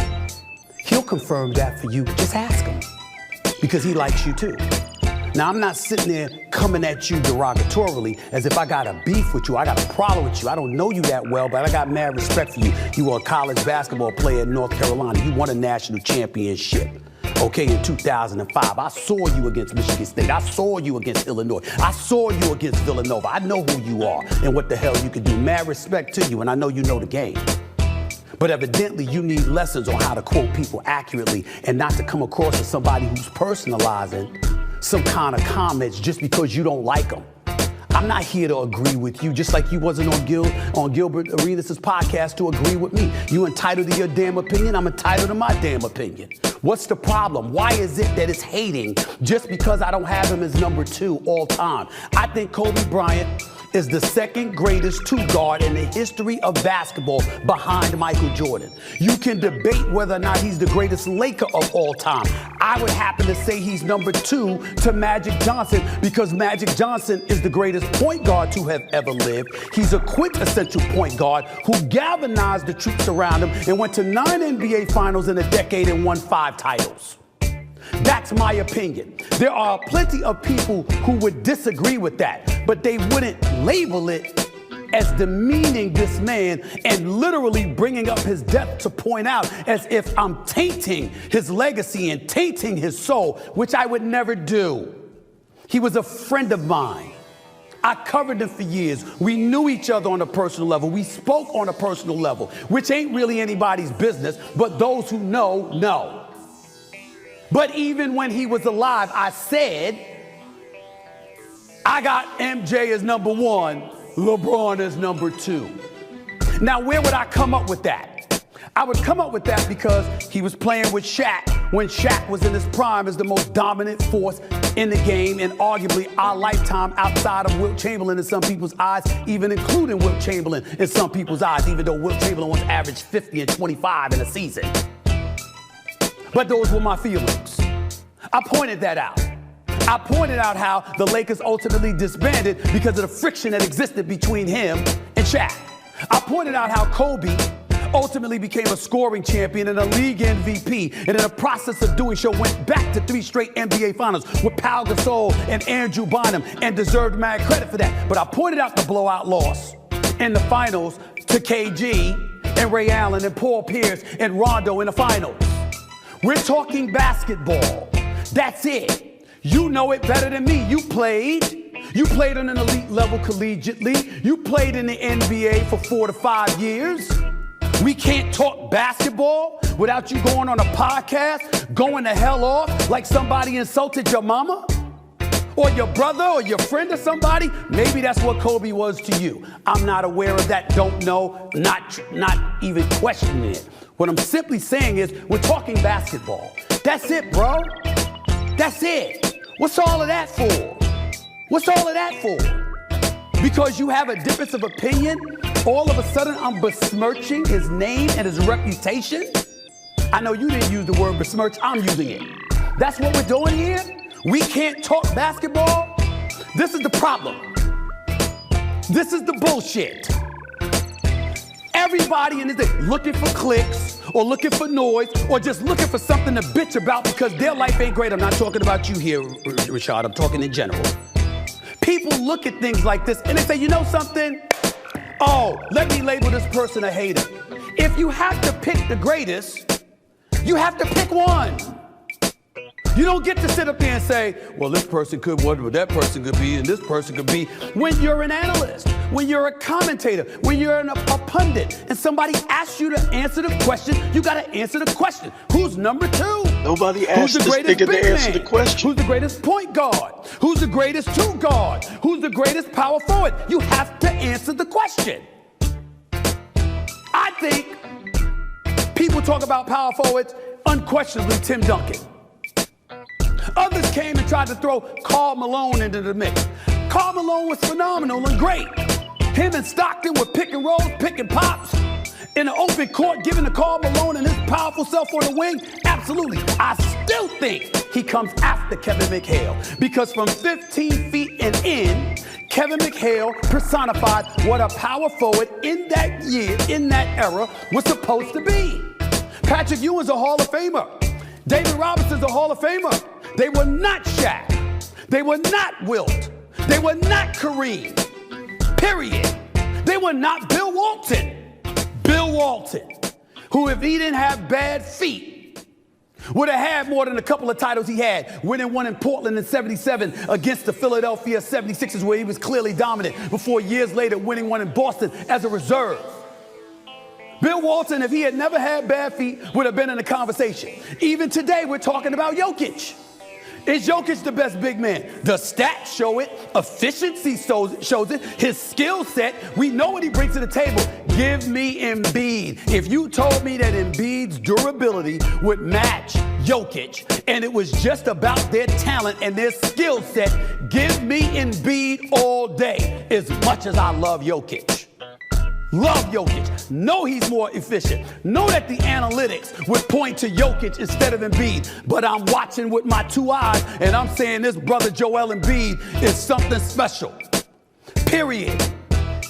he'll confirm that for you. Just ask him, because he likes you too. Now, I'm not sitting there coming at you derogatorily as if I got a beef with you, I got a problem with you. I don't know you that well, but I got mad respect for you. You were a college basketball player in North Carolina. You won a national championship. Okay, in 2005, I saw you against Michigan State. I saw you against Illinois. I saw you against Villanova. I know who you are and what the hell you can do. Mad respect to you, and I know you know the game. But evidently, you need lessons on how to quote people accurately and not to come across as somebody who's personalizing some kind of comments just because you don't like them. I'm not here to agree with you, just like you wasn't on Gilbert Arenas' podcast to agree with me. You entitled to your damn opinion, I'm entitled to my damn opinion. What's the problem? Why is it that it's hating just because I don't have him as number 2 all time? I think Kobe Bryant is the second greatest two guard in the history of basketball behind Michael Jordan. You can debate whether or not he's the greatest Laker of all time. I would happen to say he's number 2 to Magic Johnson because Magic Johnson is the greatest point guard to have ever lived. He's a quintessential point guard who galvanized the troops around him and went to 9 NBA finals in a decade and won 5 titles. That's my opinion. There are plenty of people who would disagree with that, but they wouldn't label it as demeaning this man and literally bringing up his death to point out as if I'm tainting his legacy and tainting his soul, which I would never do. He was a friend of mine. I covered him for years. We knew each other on a personal level. We spoke on a personal level, which ain't really anybody's business, but those who know, know. But even when he was alive, I said, I got MJ as number 1, LeBron as number 2. Now, where would I come up with that? I would come up with that because he was playing with Shaq when Shaq was in his prime as the most dominant force in the game and arguably our lifetime outside of Wilt Chamberlain in some people's eyes, even including Wilt Chamberlain in some people's eyes, even though Wilt Chamberlain once averaged 50 and 25 in a season. But those were my feelings. I pointed that out. I pointed out how the Lakers ultimately disbanded because of the friction that existed between him and Shaq. I pointed out how Kobe ultimately became a scoring champion and a league MVP, and in the process of doing so went back to 3 straight NBA finals with Pau Gasol and Andrew Bynum and deserved mad credit for that. But I pointed out the blowout loss in the finals to KG and Ray Allen and Paul Pierce and Rondo in the finals. We're talking basketball. That's it. You know it better than me. You played on an elite level collegiately. You played in the NBA for 4 to 5 years. We can't talk basketball without you going on a podcast, going the hell off like somebody insulted your mama or your brother or your friend or somebody. Maybe that's what Kobe was to you. I'm not aware of that, don't know, not even questioning it. What I'm simply saying is we're talking basketball. That's it, bro. That's it. What's all of that for? What's all of that for? Because you have a difference of opinion, all of a sudden I'm besmirching his name and his reputation? I know you didn't use the word besmirch, I'm using it. That's what we're doing here? We can't talk basketball? This is the problem. This is the bullshit. Everybody in this day looking for clicks or looking for noise or just looking for something to bitch about because their life ain't great. I'm not talking about you here, Rashad. I'm talking in general. People look at things like this and they say, you know something? Oh, let me label this person a hater. If you have to pick the greatest, you have to pick one. You don't get to sit up there and say, well, this person could, what that person could be, and this person could be. When you're an analyst, when you're a commentator, when you're a pundit, and somebody asks you to answer the question, you got to answer the question. Who's number 2? Nobody asked this nigga to answer the question. Who's the greatest point guard? Who's the greatest two guard? Who's the greatest power forward? You have to answer the question. I think people talk about power forwards, unquestionably Tim Duncan. Others came and tried to throw Karl Malone into the mix. Karl Malone was phenomenal and great. Him and Stockton were pick and rolls, picking pops. In an open court, giving to Karl Malone and his powerful self on the wing? Absolutely. I still think he comes after Kevin McHale. Because from 15 feet and in, Kevin McHale personified what a power forward in that year, in that era, was supposed to be. Patrick Ewing's a Hall of Famer. David Robinson's a Hall of Famer. They were not Shaq. They were not Wilt. They were not Kareem. Period. They were not Bill Walton. Bill Walton, who if he didn't have bad feet, would have had more than a couple of titles he had, winning one in Portland in '77 against the Philadelphia 76ers, where he was clearly dominant, before years later winning one in Boston as a reserve. Bill Walton, if he had never had bad feet, would have been in the conversation. Even today, we're talking about Jokic. Is Jokic the best big man? The stats show it. Efficiency shows it. His skill set, we know what he brings to the table. Give me Embiid. If you told me that Embiid's durability would match Jokic, and it was just about their talent and their skill set, give me Embiid all day, as much as I love Jokic. Love Jokic. Know he's more efficient. Know that the analytics would point to Jokic instead of Embiid. But I'm watching with my two eyes, and I'm saying this brother Joel Embiid is something special. Period.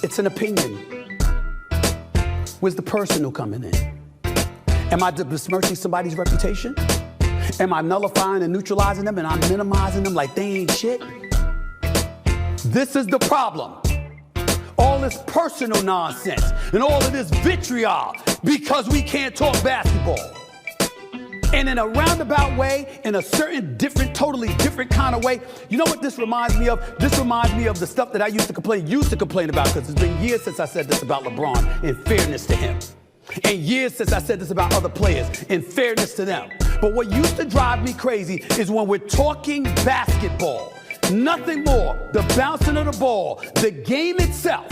It's an opinion. Where's the personal coming in? Am I besmirching somebody's reputation? Am I nullifying and neutralizing them, and I'm minimizing them like they ain't shit? This is the problem. All this personal nonsense and all of this vitriol because we can't talk basketball. And in a roundabout way, in a certain different, totally different kind of way, you know what this reminds me of? This reminds me of the stuff that I used to complain about, because it's been years since I said this about LeBron, in fairness to him. And years since I said this about other players, in fairness to them. But what used to drive me crazy is when we're talking basketball. Nothing more. The bouncing of the ball, the game itself.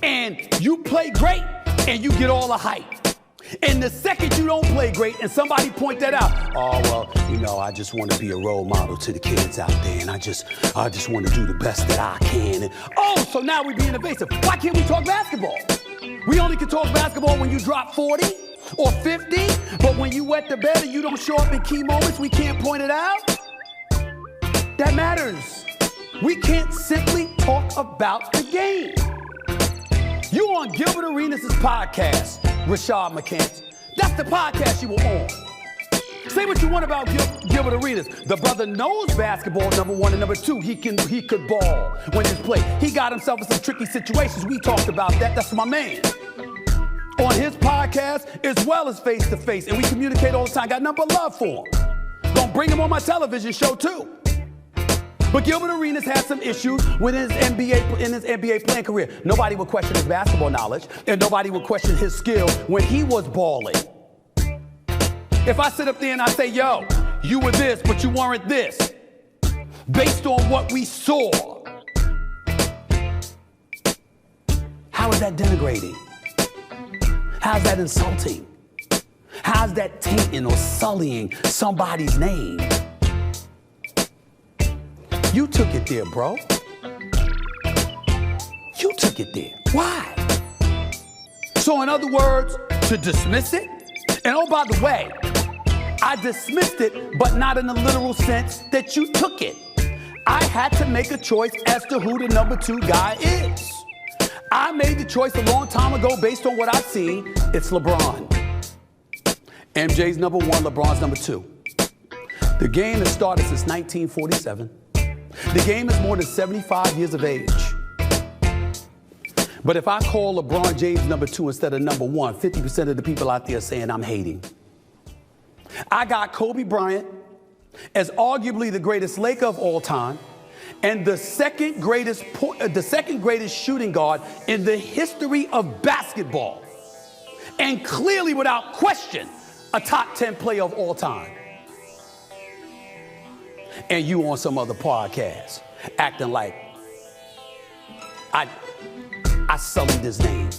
And you play great and you get all the hype. And the second you don't play great and somebody point that out, oh, well, you know, I just want to be a role model to the kids out there, and I just want to do the best that I can. And, oh, so now we're being evasive. Why can't we talk basketball? We only can talk basketball when you drop 40 or 50, but when you wet the bed and you don't show up in key moments, we can't point it out? That matters. We can't simply talk about the game. You on Gilbert Arenas' podcast, Rashad McCants. That's the podcast you were on. Say what you want about Gilbert Arenas. The brother knows basketball, number one, and number two, he could ball when he's played. He got himself in some tricky situations. We talked about that. That's my man. On his podcast, as well as face to face, and we communicate all the time. Got number love for him. Gonna bring him on my television show too. But Gilbert Arenas had some issues in his NBA playing career. Nobody would question his basketball knowledge, and nobody would question his skill when he was balling. If I sit up there and I say, yo, you were this, but you weren't this, based on what we saw, how is that denigrating? How's that insulting? How's that tainting or sullying somebody's name? You took it there, bro. You took it there. Why? So in other words, to dismiss it, and oh, by the way, I dismissed it, but not in the literal sense that you took it. I had to make a choice as to who the number two guy is. I made the choice a long time ago based on what I've seen. It's LeBron. MJ's number one, LeBron's number two. The game has started since 1947. The game is more than 75 years of age. But if I call LeBron James number two instead of number one, 50% of the people out there are saying I'm hating. I got Kobe Bryant as arguably the greatest Laker of all time and the second greatest shooting guard in the history of basketball. And clearly, without question, a top 10 player of all time. And you on some other podcast acting like I sullied his name.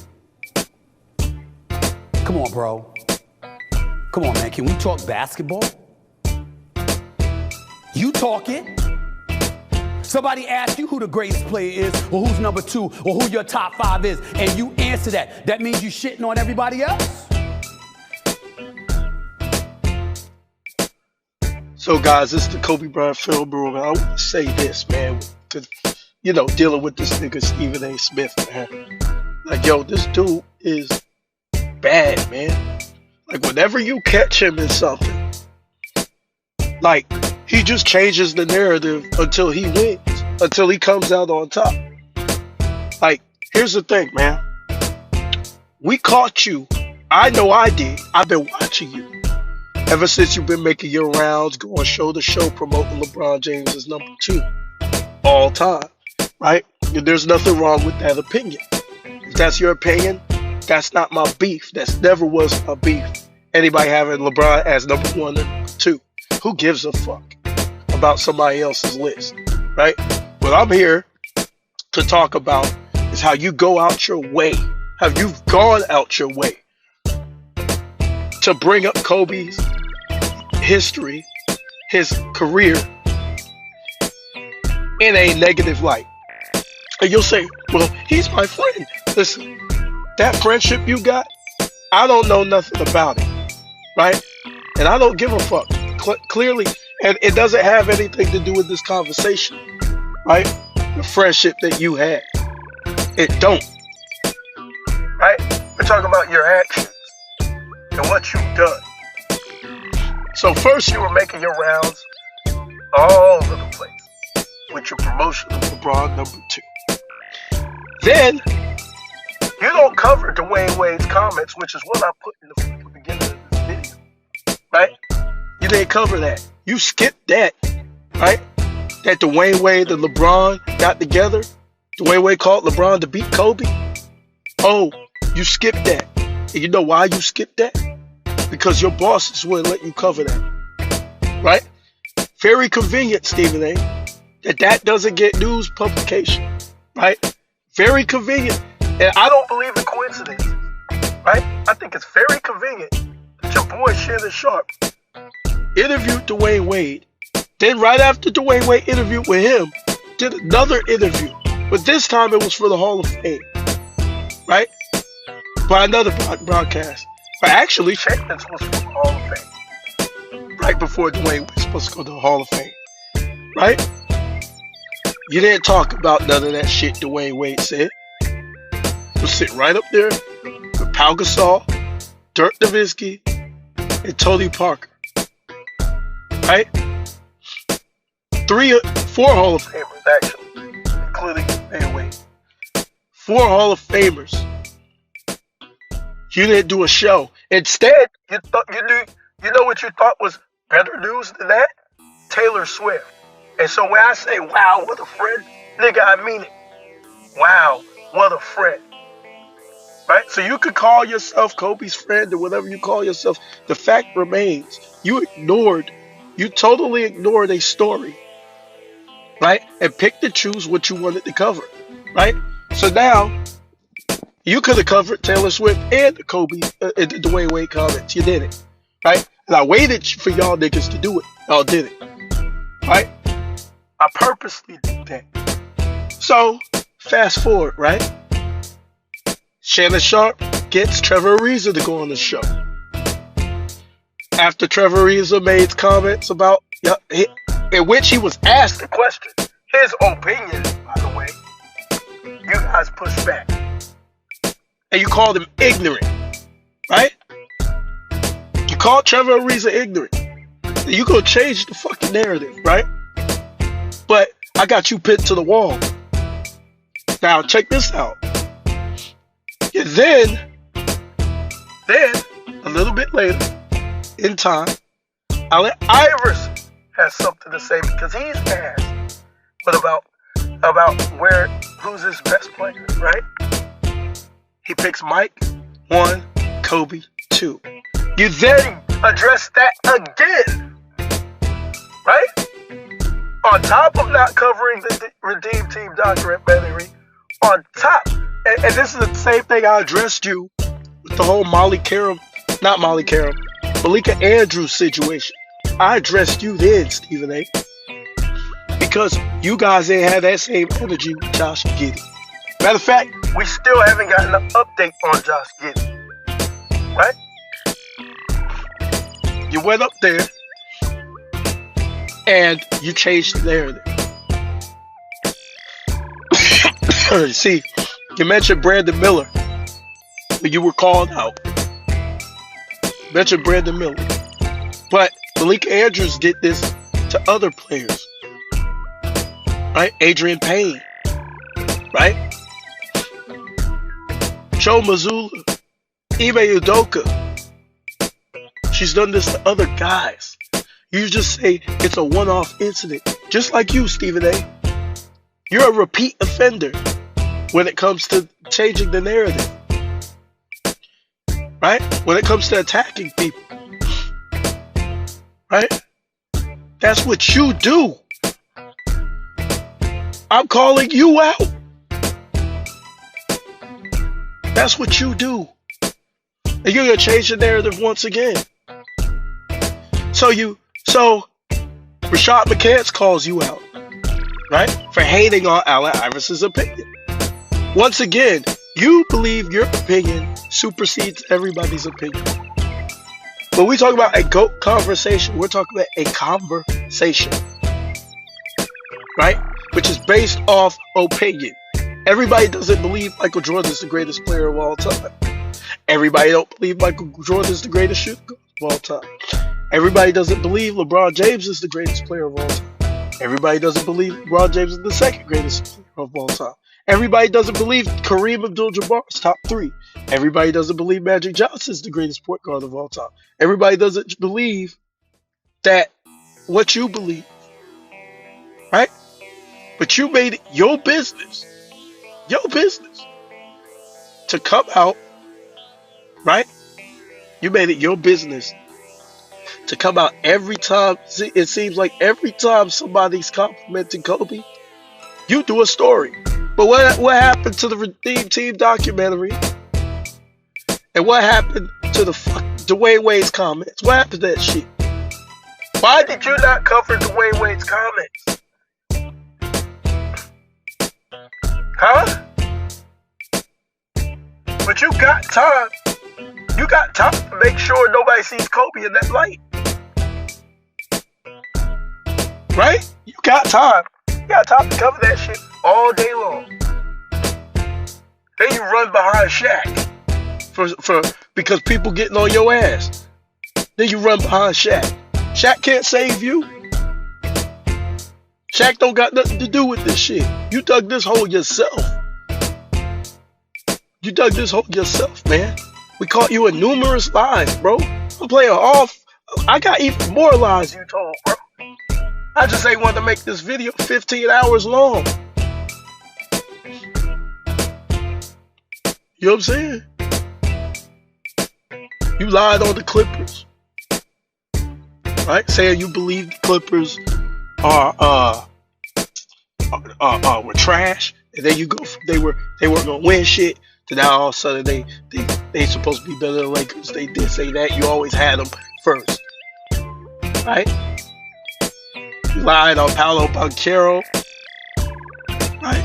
Come on, bro. Come on, man. Can we talk basketball? You talk it. Somebody asks you who the greatest player is, or who's number two, or who your top five is, and you answer that. That means you shitting on everybody else? So, guys, this is the Kobe Bryant Film Bureau, man. I want to say this, man, because, you know, dealing with this nigga Stephen A. Smith, man. Like, yo, this dude is bad, man. Like, whenever you catch him in something, like, He just changes the narrative until he wins, until he comes out on top. Like, here's the thing, man. We caught you. I know I did. I've been watching you ever since you've been making your rounds, going show to show, promoting LeBron James as number 2 all time, right? And there's nothing wrong with that opinion. If that's your opinion, that's not my beef. That's never was my beef. Anybody having LeBron as number 1 and number 2. Who gives a fuck about somebody else's list, right? What I'm here to talk about is how you go out your way, how you've gone out your way to bring up Kobe's history, his career in a negative light. And you'll say, well, he's my friend. Listen, that friendship you got, I don't know nothing about it, right? And I don't give a fuck. Clearly, and it doesn't have anything to do with this conversation, right? The friendship that you had. It don't. Right? We're talking about your actions and what you've done. So first you were making your rounds all over the place with your promotion of LeBron number 2. Then you don't cover Dwayne Wade's comments, which is what I put in the beginning of this video. Right? You didn't cover that. You skipped that. Right? That Dwayne Wade and LeBron got together. Dwayne Wade called LeBron to beat Kobe. Oh, you skipped that. And you know why you skipped that? Because your bosses wouldn't let you cover that. Right? Very convenient, Stephen A. That doesn't get news publication. Right? Very convenient. And I don't believe in coincidences. Right? I think it's very convenient that your boy Shannon Sharp interviewed Dwayne Wade. Then right after Dwayne Wade interviewed with him, did another interview. But this time it was for the Hall of Fame. Right? By another broadcast. But actually, Shannon's was for the Hall of Fame. Right before Dwayne was supposed to go to the Hall of Fame. Right? You didn't talk about none of that shit Dwayne Wade said. You sit right up there with Pau Gasol, Dirk Nowitzki, and Tony Parker. Right? 4 Hall of Famers, actually, including Dwayne Wade. 4 Hall of Famers. You didn't do a show. Instead, you know what you thought was better news than that? Taylor Swift. And so when I say, wow, what a friend, nigga, I mean it. Wow, what a friend. Right? So you could call yourself Kobe's friend or whatever you call yourself. The fact remains, you totally ignored a story. Right? And picked and choose what you wanted to cover. Right? So now, you could have covered Taylor Swift and the Dwayne Wade comments. You did it. Right? And I waited for y'all niggas to do it. Y'all did it. Right? I purposely did that. So, fast forward, right? Shannon Sharp gets Trevor Ariza to go on the show. After Trevor Ariza made comments about, in which he was asked a question, his opinion, by the way, you guys pushed back. And you called him ignorant, right? You called Trevor Ariza ignorant. And you gonna change the fucking narrative, right? But I got you pinned to the wall. Now check this out. And then a little bit later in time, Allen Iverson has something to say because he's asked, but about who's his best player, right? He picks Mike 1, Kobe 2. You then address that again, right? On top of not covering the Redeem Team documentary, on top, and this is the same thing I addressed you with the whole Malika Andrews situation. I addressed you then, Stephen A. Because you guys ain't had that same energy with Josh Giddey. Matter of fact, we still haven't gotten an update on Josh Giddey. Right? You went up there and you changed the narrative. See, you mentioned Brandon Miller, but you were called out. Mentioned Brandon Miller. But Malika Andrews did this to other players, right? Adrian Payne, right? Joe Mazzulla, Ime Udoka. She's done this to other guys. You just say it's a one-off incident. Just like you, Stephen A. You're a repeat offender when it comes to changing the narrative. Right? When it comes to attacking people. Right? That's what you do. I'm calling you out. That's what you do. And you're gonna change the narrative once again. So Rashad McCants calls you out, right? For hating on Allen Iverson's opinion. Once again, you believe your opinion supersedes everybody's opinion. When we talk about a GOAT conversation, we're talking about a conversation, right? Which is based off opinion. Everybody doesn't believe Michael Jordan is the greatest player of all time. Everybody don't believe Michael Jordan is the greatest shooter of all time. Everybody doesn't believe LeBron James is the greatest player of all time. Everybody doesn't believe LeBron James is the second greatest player of all time. Everybody doesn't believe Kareem Abdul-Jabbar is top 3. Everybody doesn't believe Magic Johnson is the greatest point guard of all time. Everybody doesn't believe that what you believe, right? But you made it your business to come out, right? You made it your business to come out every time. It seems like every time somebody's complimenting Kobe, you do a story. But what happened to the Redeem Team documentary? And what happened to the Dwayne Wade's comments? What happened to that shit? Why did you not cover Dwayne Wade's comments? Huh? But you got time. You got time to make sure nobody sees Kobe in that light. Right? You got time. You got time to cover that shit all day long. Then you run behind Shaq because people getting on your ass. Then you run behind Shaq. Shaq can't save you. Shaq don't got nothing to do with this shit. You dug this hole yourself. You dug this hole yourself, man. We caught you in numerous lies, bro. I'm playing off. I got even more lies you told, bro. I just ain't want to make this video 15 hours long. You know what I'm saying? You lied on the Clippers. Right? Saying you believe the Clippers were trash. And then you go they weren't gonna win shit. To now all of a sudden they supposed to be better than the Lakers. They did say that. You always had them first. Right? You lied on Paolo Banchero. Right?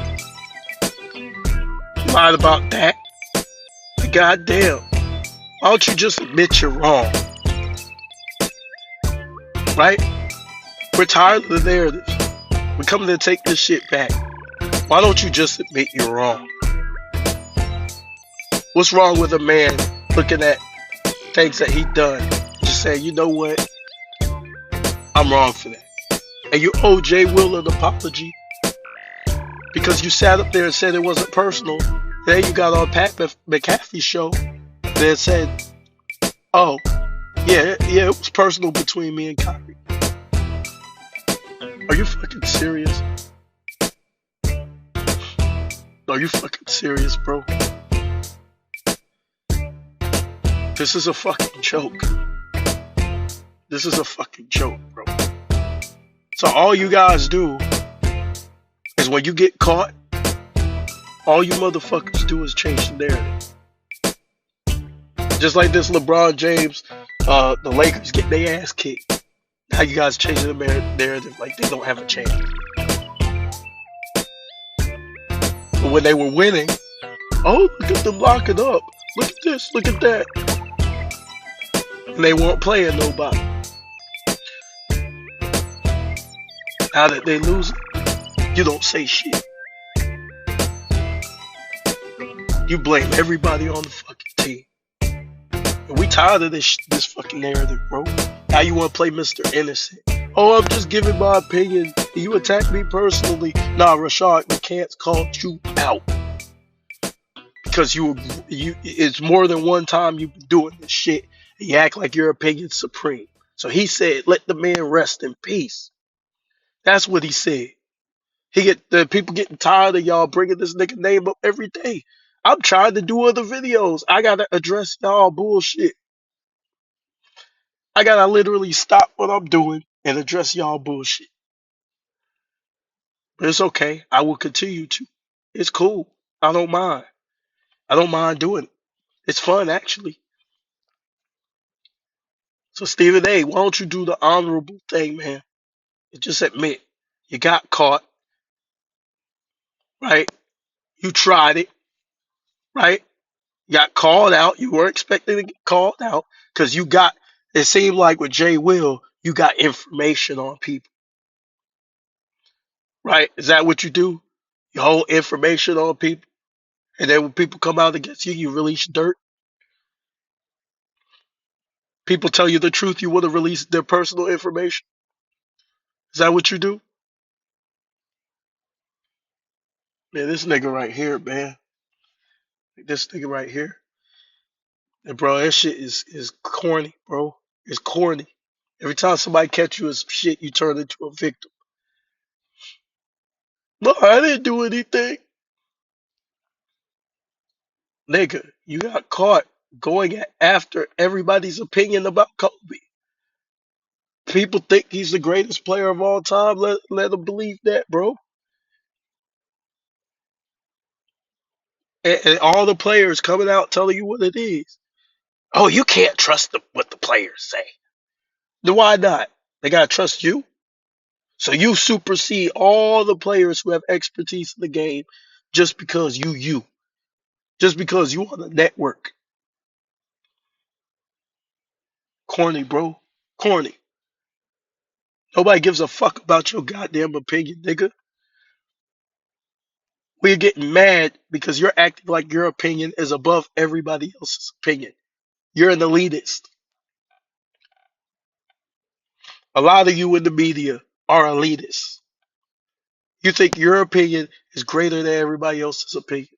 You lied about that. But goddamn. Why don't you just admit you're wrong? Right? We're tired of the narratives. We're coming to take this shit back. Why don't you just admit you're wrong? What's wrong with a man looking at things that he done? Just saying, you know what? I'm wrong for that. And you owe Jay Will an apology because you sat up there and said it wasn't personal. Then you got on Pat McAfee's show that said, oh, yeah, it was personal between me and Kyrie. Are you fucking serious? Are you fucking serious, bro? This is a fucking joke. This is a fucking joke, bro. So all you guys do is when you get caught, all you motherfuckers do is change the narrative. Just like this LeBron James, the Lakers get their ass kicked. Now you guys changing the narrative like they don't have a chance. But when they were winning, oh, look at them locking up. Look at this, look at that. And they weren't playing nobody. Now that they lose, you don't say shit. You blame everybody on the fucking team. And we tired of this fucking narrative, bro. Now you want to play Mr. Innocent. Oh, I'm just giving my opinion. You attack me personally. Nah, Rashad McCants called you out because you. It's more than one time you've been doing this shit. And you act like your opinion's supreme. So he said, "Let the man rest in peace." That's what he said. The people getting tired of y'all bringing this nigga name up every day. I'm trying to do other videos. I gotta address y'all bullshit. I gotta literally stop what I'm doing and address y'all bullshit. But it's okay. I will continue to. It's cool. I don't mind. I don't mind doing it. It's fun actually. So Stephen A, why don't you do the honorable thing, man? And just admit you got caught, right? You tried it, right? You got called out. You weren't expecting to get called out because you got. It seemed like with Jay Will, you got information on people, right? Is that what you do? You hold information on people, and then when people come out against you, you release dirt. People tell you the truth, you want to release their personal information. Is that what you do? Man, this nigga right here, man. This nigga right here. And bro, that shit is corny, bro. It's corny. Every time somebody catch you as some shit, you turn into a victim. No, I didn't do anything. Nigga, you got caught going after everybody's opinion about Kobe. People think he's the greatest player of all time. Let them believe that, bro. And all the players coming out telling you what it is. Oh, you can't trust what the players say. Then why not? They gotta trust you. So you supersede all the players who have expertise in the game just because just because you on the network. Corny, bro. Corny. Nobody gives a fuck about your goddamn opinion, nigga. We're getting mad because you're acting like your opinion is above everybody else's opinion. You're an elitist. A lot of you in the media are elitists. You think your opinion is greater than everybody else's opinion.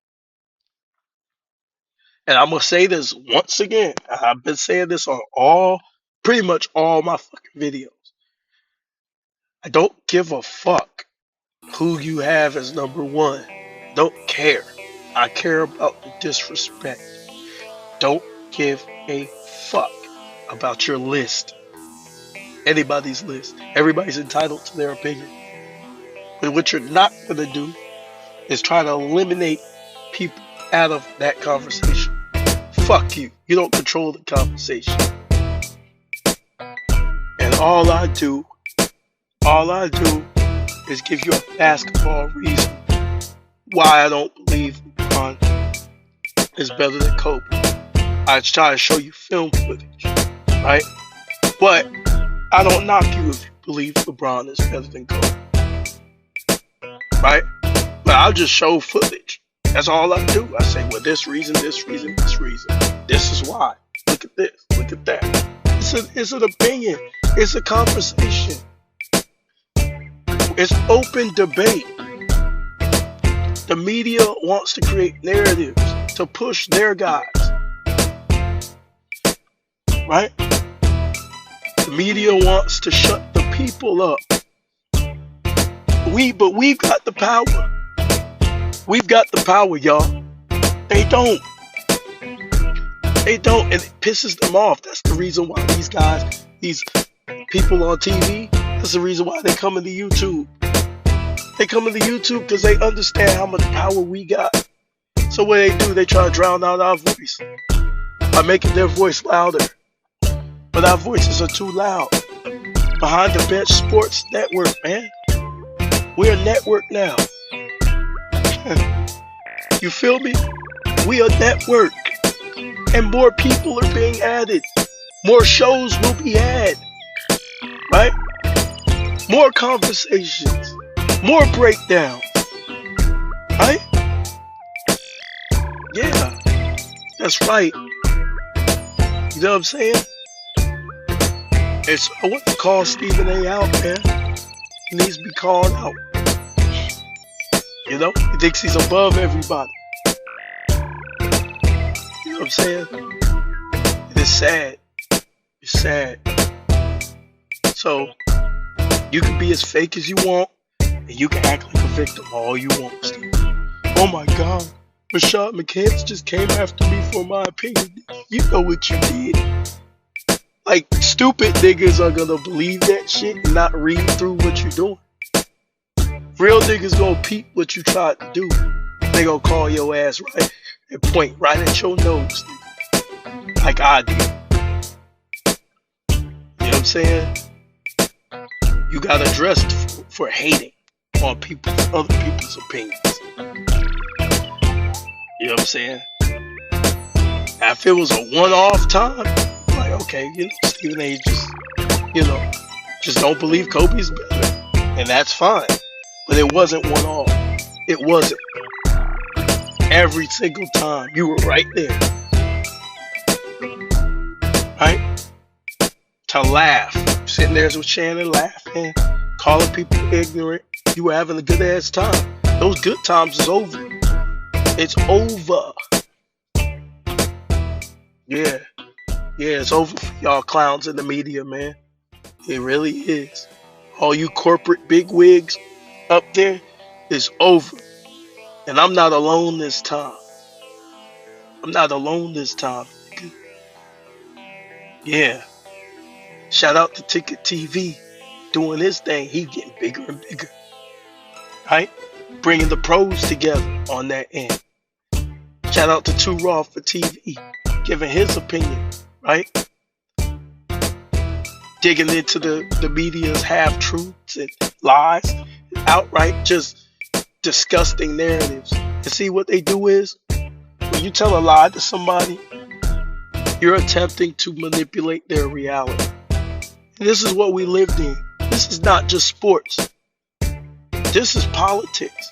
And I'm gonna say this once again. I've been saying this on pretty much all my fucking videos. I don't give a fuck who you have as number one. Don't care. I care about the disrespect. Don't give a fuck about your list. Anybody's list. Everybody's entitled to their opinion. But what you're not gonna do is try to eliminate people out of that conversation. Fuck you. You don't control the conversation. And all I do is give you a basketball reason why I don't believe LeBron is better than Kobe. I try to show you film footage, right? But I don't knock you if you believe LeBron is better than Kobe, right? But I'll just show footage. That's all I do. I say, well, this reason, this reason, this reason. This is why. Look at this. Look at that. It's an opinion. It's a conversation. It's open debate. The media wants to create narratives to push their guys. Right? The media wants to shut the people up. But we've got the power. We've got the power, y'all. They don't. They don't, and it pisses them off. That's the reason why these guys, these people on TV, that's the reason why they come into YouTube. They come into YouTube because they understand how much power we got. So what they do, they try to drown out our voice by making their voice louder. But our voices are too loud. Behind the Bench Sports Network, man. We're a network now. You feel me? We are a network. And more people are being added. More shows will be had. Right? More conversations. More breakdowns. Right? Yeah. That's right. You know what I'm saying? And so I want to call Stephen A. out, man. He needs to be called out. You know, he thinks he's above everybody. You know what I'm saying? It is sad. It's sad. So, you can be as fake as you want, and you can act like a victim all you want, Steve. Oh my God, Rashad McCants just came after me for my opinion. You know what you did. Like, stupid niggas are gonna believe that shit and not read through what you're doing. Real niggas gonna peep what you tried to do. They gonna call your ass right and point right at your nose, nigga. Like I did. You know what I'm saying? You got addressed for hating on people, other people's opinions. You know what I'm saying? Now, if it was a one-off time, like, okay, you know, Stephen A. just don't believe Kobe's better. And that's fine. But it wasn't one-off. It wasn't. Every single time. You were right there. Right? To laugh. Sitting there with Shannon laughing, calling people ignorant. You were having a good-ass time. Those good times is over. It's over. Yeah. Yeah, it's over for y'all clowns in the media, man. It really is. All you corporate bigwigs up there, it's over. And I'm not alone this time. I'm not alone this time. Yeah. Shout out to Ticket TV. Doing his thing. He getting bigger and bigger. Right? Bringing the pros together on that end. Shout out to Too Raw for TV. Giving his opinion. Right? Digging into the media's half-truths and lies. Outright just disgusting narratives. And see what they do is, when you tell a lie to somebody, you're attempting to manipulate their reality. And this is what we lived in. This is not just sports. This is politics.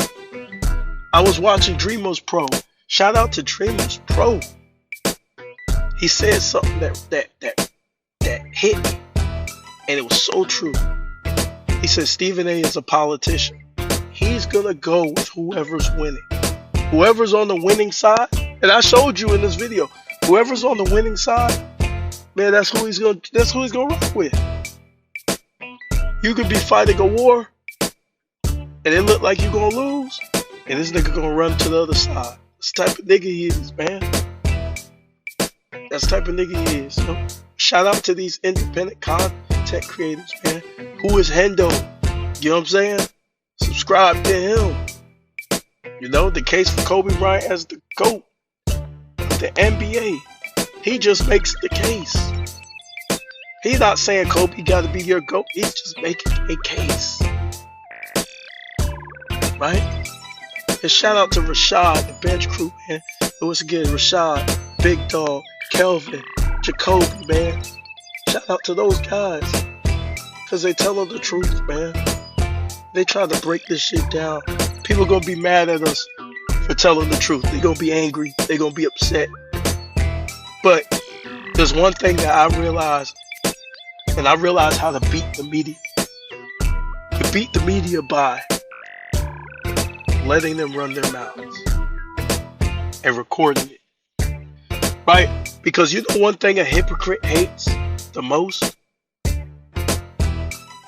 I was watching Dreamers Pro. Shout out to Dreamers Pro. He said something that hit me. And it was so true. He said Stephen A. is a politician. He's going to go with whoever's winning. Whoever's on the winning side, and I showed you in this video, whoever's on the winning side, man, that's who he's going to rock with. You could be fighting a war, and it look like you're going to lose, and this nigga going to run to the other side. That's the type of nigga he is, man. That's the type of nigga he is. You know? Shout out to these independent content creators, man. Who is Hendo? You know what I'm saying? Subscribe to him. You know, the case for Kobe Bryant as the GOAT of the NBA. He just makes the case. He's not saying Kobe got to be your GOAT. He's just making a case. Right? And shout out to Rashad, the bench crew, man. And once again, Rashad, Big Dog, Kelvin, Jacoby, man. Shout out to those guys. Because they tell the truth, man. They try to break this shit down. People gonna be mad at us for telling the truth. They gonna be angry. They gonna be upset. But there's one thing that I realized, and I realized how to beat the media. You beat the media by letting them run their mouths and recording it. Right? Because you know one thing a hypocrite hates the most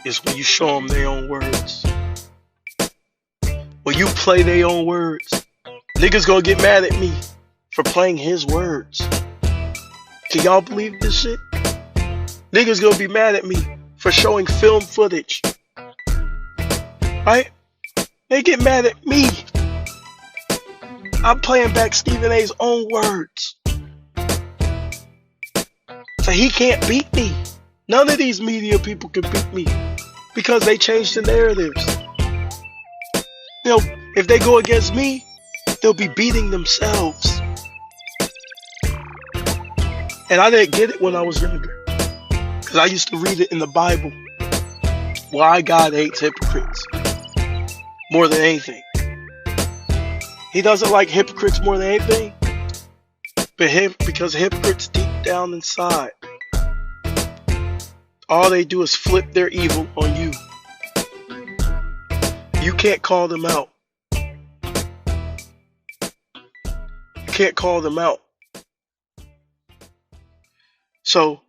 is when you show them their own words. When you play their own words. Niggas gonna get mad at me for playing his words. Can y'all believe this shit? Niggas gonna be mad at me for showing film footage. Right? They get mad at me. I'm playing back Stephen A.'s own words. So he can't beat me. None of these media people can beat me. Because they changed the narratives. You know, if they go against me, they'll be beating themselves. And I didn't get it when I was younger. Because I used to read it in the Bible. Why God hates hypocrites. More than anything. He doesn't like hypocrites more than anything. But because hypocrites deep down inside all they do is flip their evil on you. You can't call them out. You can't call them out. So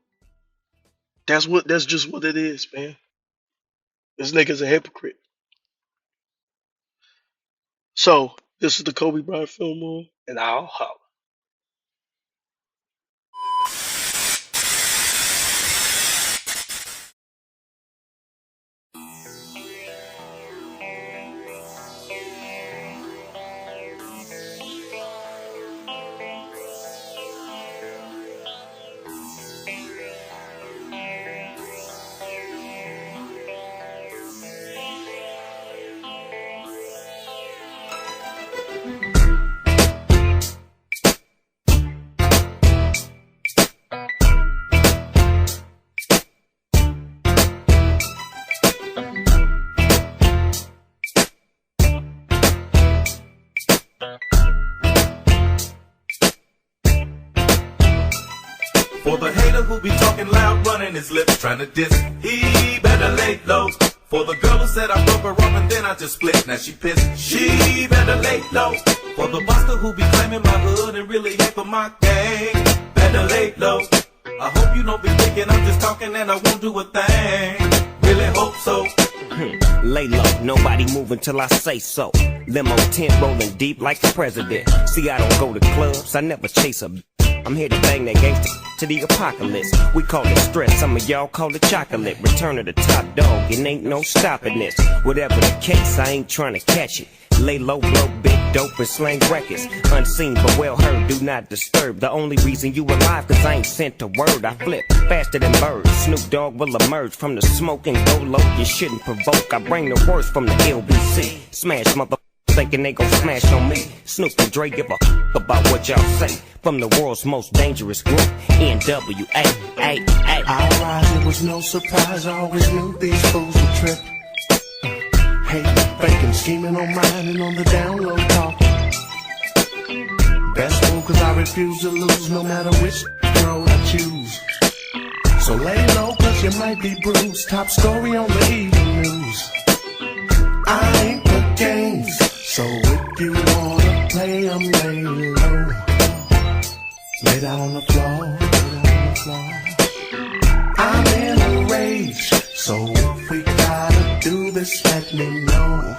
that's just what it is, man. This nigga's a hypocrite. So this is the Kobe Bryant film room, and I'll holler. For the hater who be talking loud, running his lips, trying to diss, he better lay low. For the girl who said I broke her off and then I just split, now she pissed, she better lay low. For the buster who be claiming my hood and really ain't for my gang, better lay low. I hope you don't be thinking I'm just talking and I won't do a thing, really hope so. Lay low, nobody moving till I say so. Limo tent rolling deep like the president. See, I don't go to clubs, I never chase a. I'm here to bang that gangster to the apocalypse. We call it stress, some of y'all call it chocolate. Return of the top dog, it ain't no stopping this. Whatever the case, I ain't trying to catch it. Lay low, blow big dope and slang records. Unseen but well heard, do not disturb. The only reason you alive, cause I ain't sent a word. I flip faster than birds. Snoop Dogg will emerge from the smoke and go low. You shouldn't provoke, I bring the worst from the LBC. Smash mother thinking they gon' smash on me. Snoop and Dre give a about what y'all say. From the world's most dangerous group, NWA. I rise, it was no surprise, I always knew these fools would trip. Hating, faking, scheming on mine and on the down low talking. Best move cause I refuse to lose no matter which road I choose. So lay low cause you might be bruised. Top story on the evening news. I ain't for games, so if you wanna play, I'm lay low. Lay down on the floor, lay down on the floor. I'm in a rage, so if we gotta do this, let me know.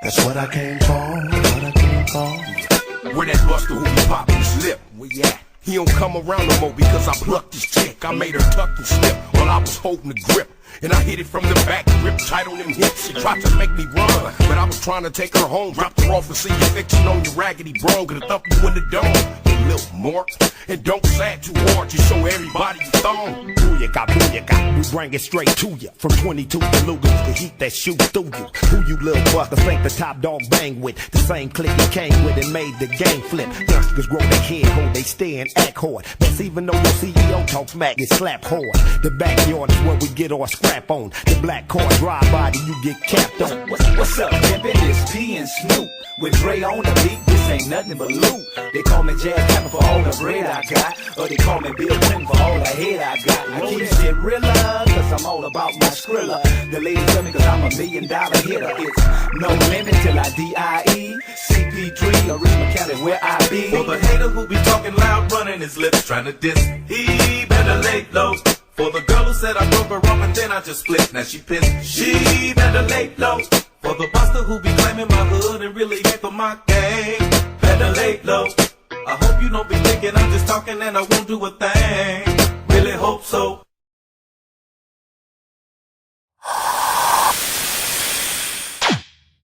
That's what I came for, what I came for. Where that buster who be popping his lip, where you at? He don't come around no more because I plucked his chick. I made her tuck and slip while I was holding the grip. And I hit it from the back, grip tight on them hips. She tried to make me run, but I was trying to take her home. Dropped her off and see you fixing on your raggedy bro. Gonna thump you in the dome, you little mark. And don't sag too hard, you show everybody you thong. Booyaka, we bring it straight to ya. From 22 to Lugans, the heat that shoots through you. Who you little buster think the top dog bang with? The same clique he came with and made the game flip. Youngsters grow their head, hold they stay and act hard. That's even though your CEO talks smack, get slapped hard. The backyard is where we get our scrap on. The black car drive by, you get capped on. What's up, pimpin'? It's P and Snoop. With Dre on the beat, this ain't nothing but loot. They call me Jazz Captain for all the bread I got, or they call me Bill Clinton for all the head I got. I keep shit realer, cause I'm all about my skrilla. The ladies tell me cause I'm $1 million hitter. It's no limit till I D.I.E. CP3 or Richmond County where I be. For the hater who be talking loud, running his lips, trying to diss, he better lay low. For the girl who said I broke her off and then I just split, now she pissed, she better lay low. For the buster who be claiming my hood and really ain't for my gang, better lay low. I hope you don't be thinking I'm just talking and I won't do a thing, really hope so.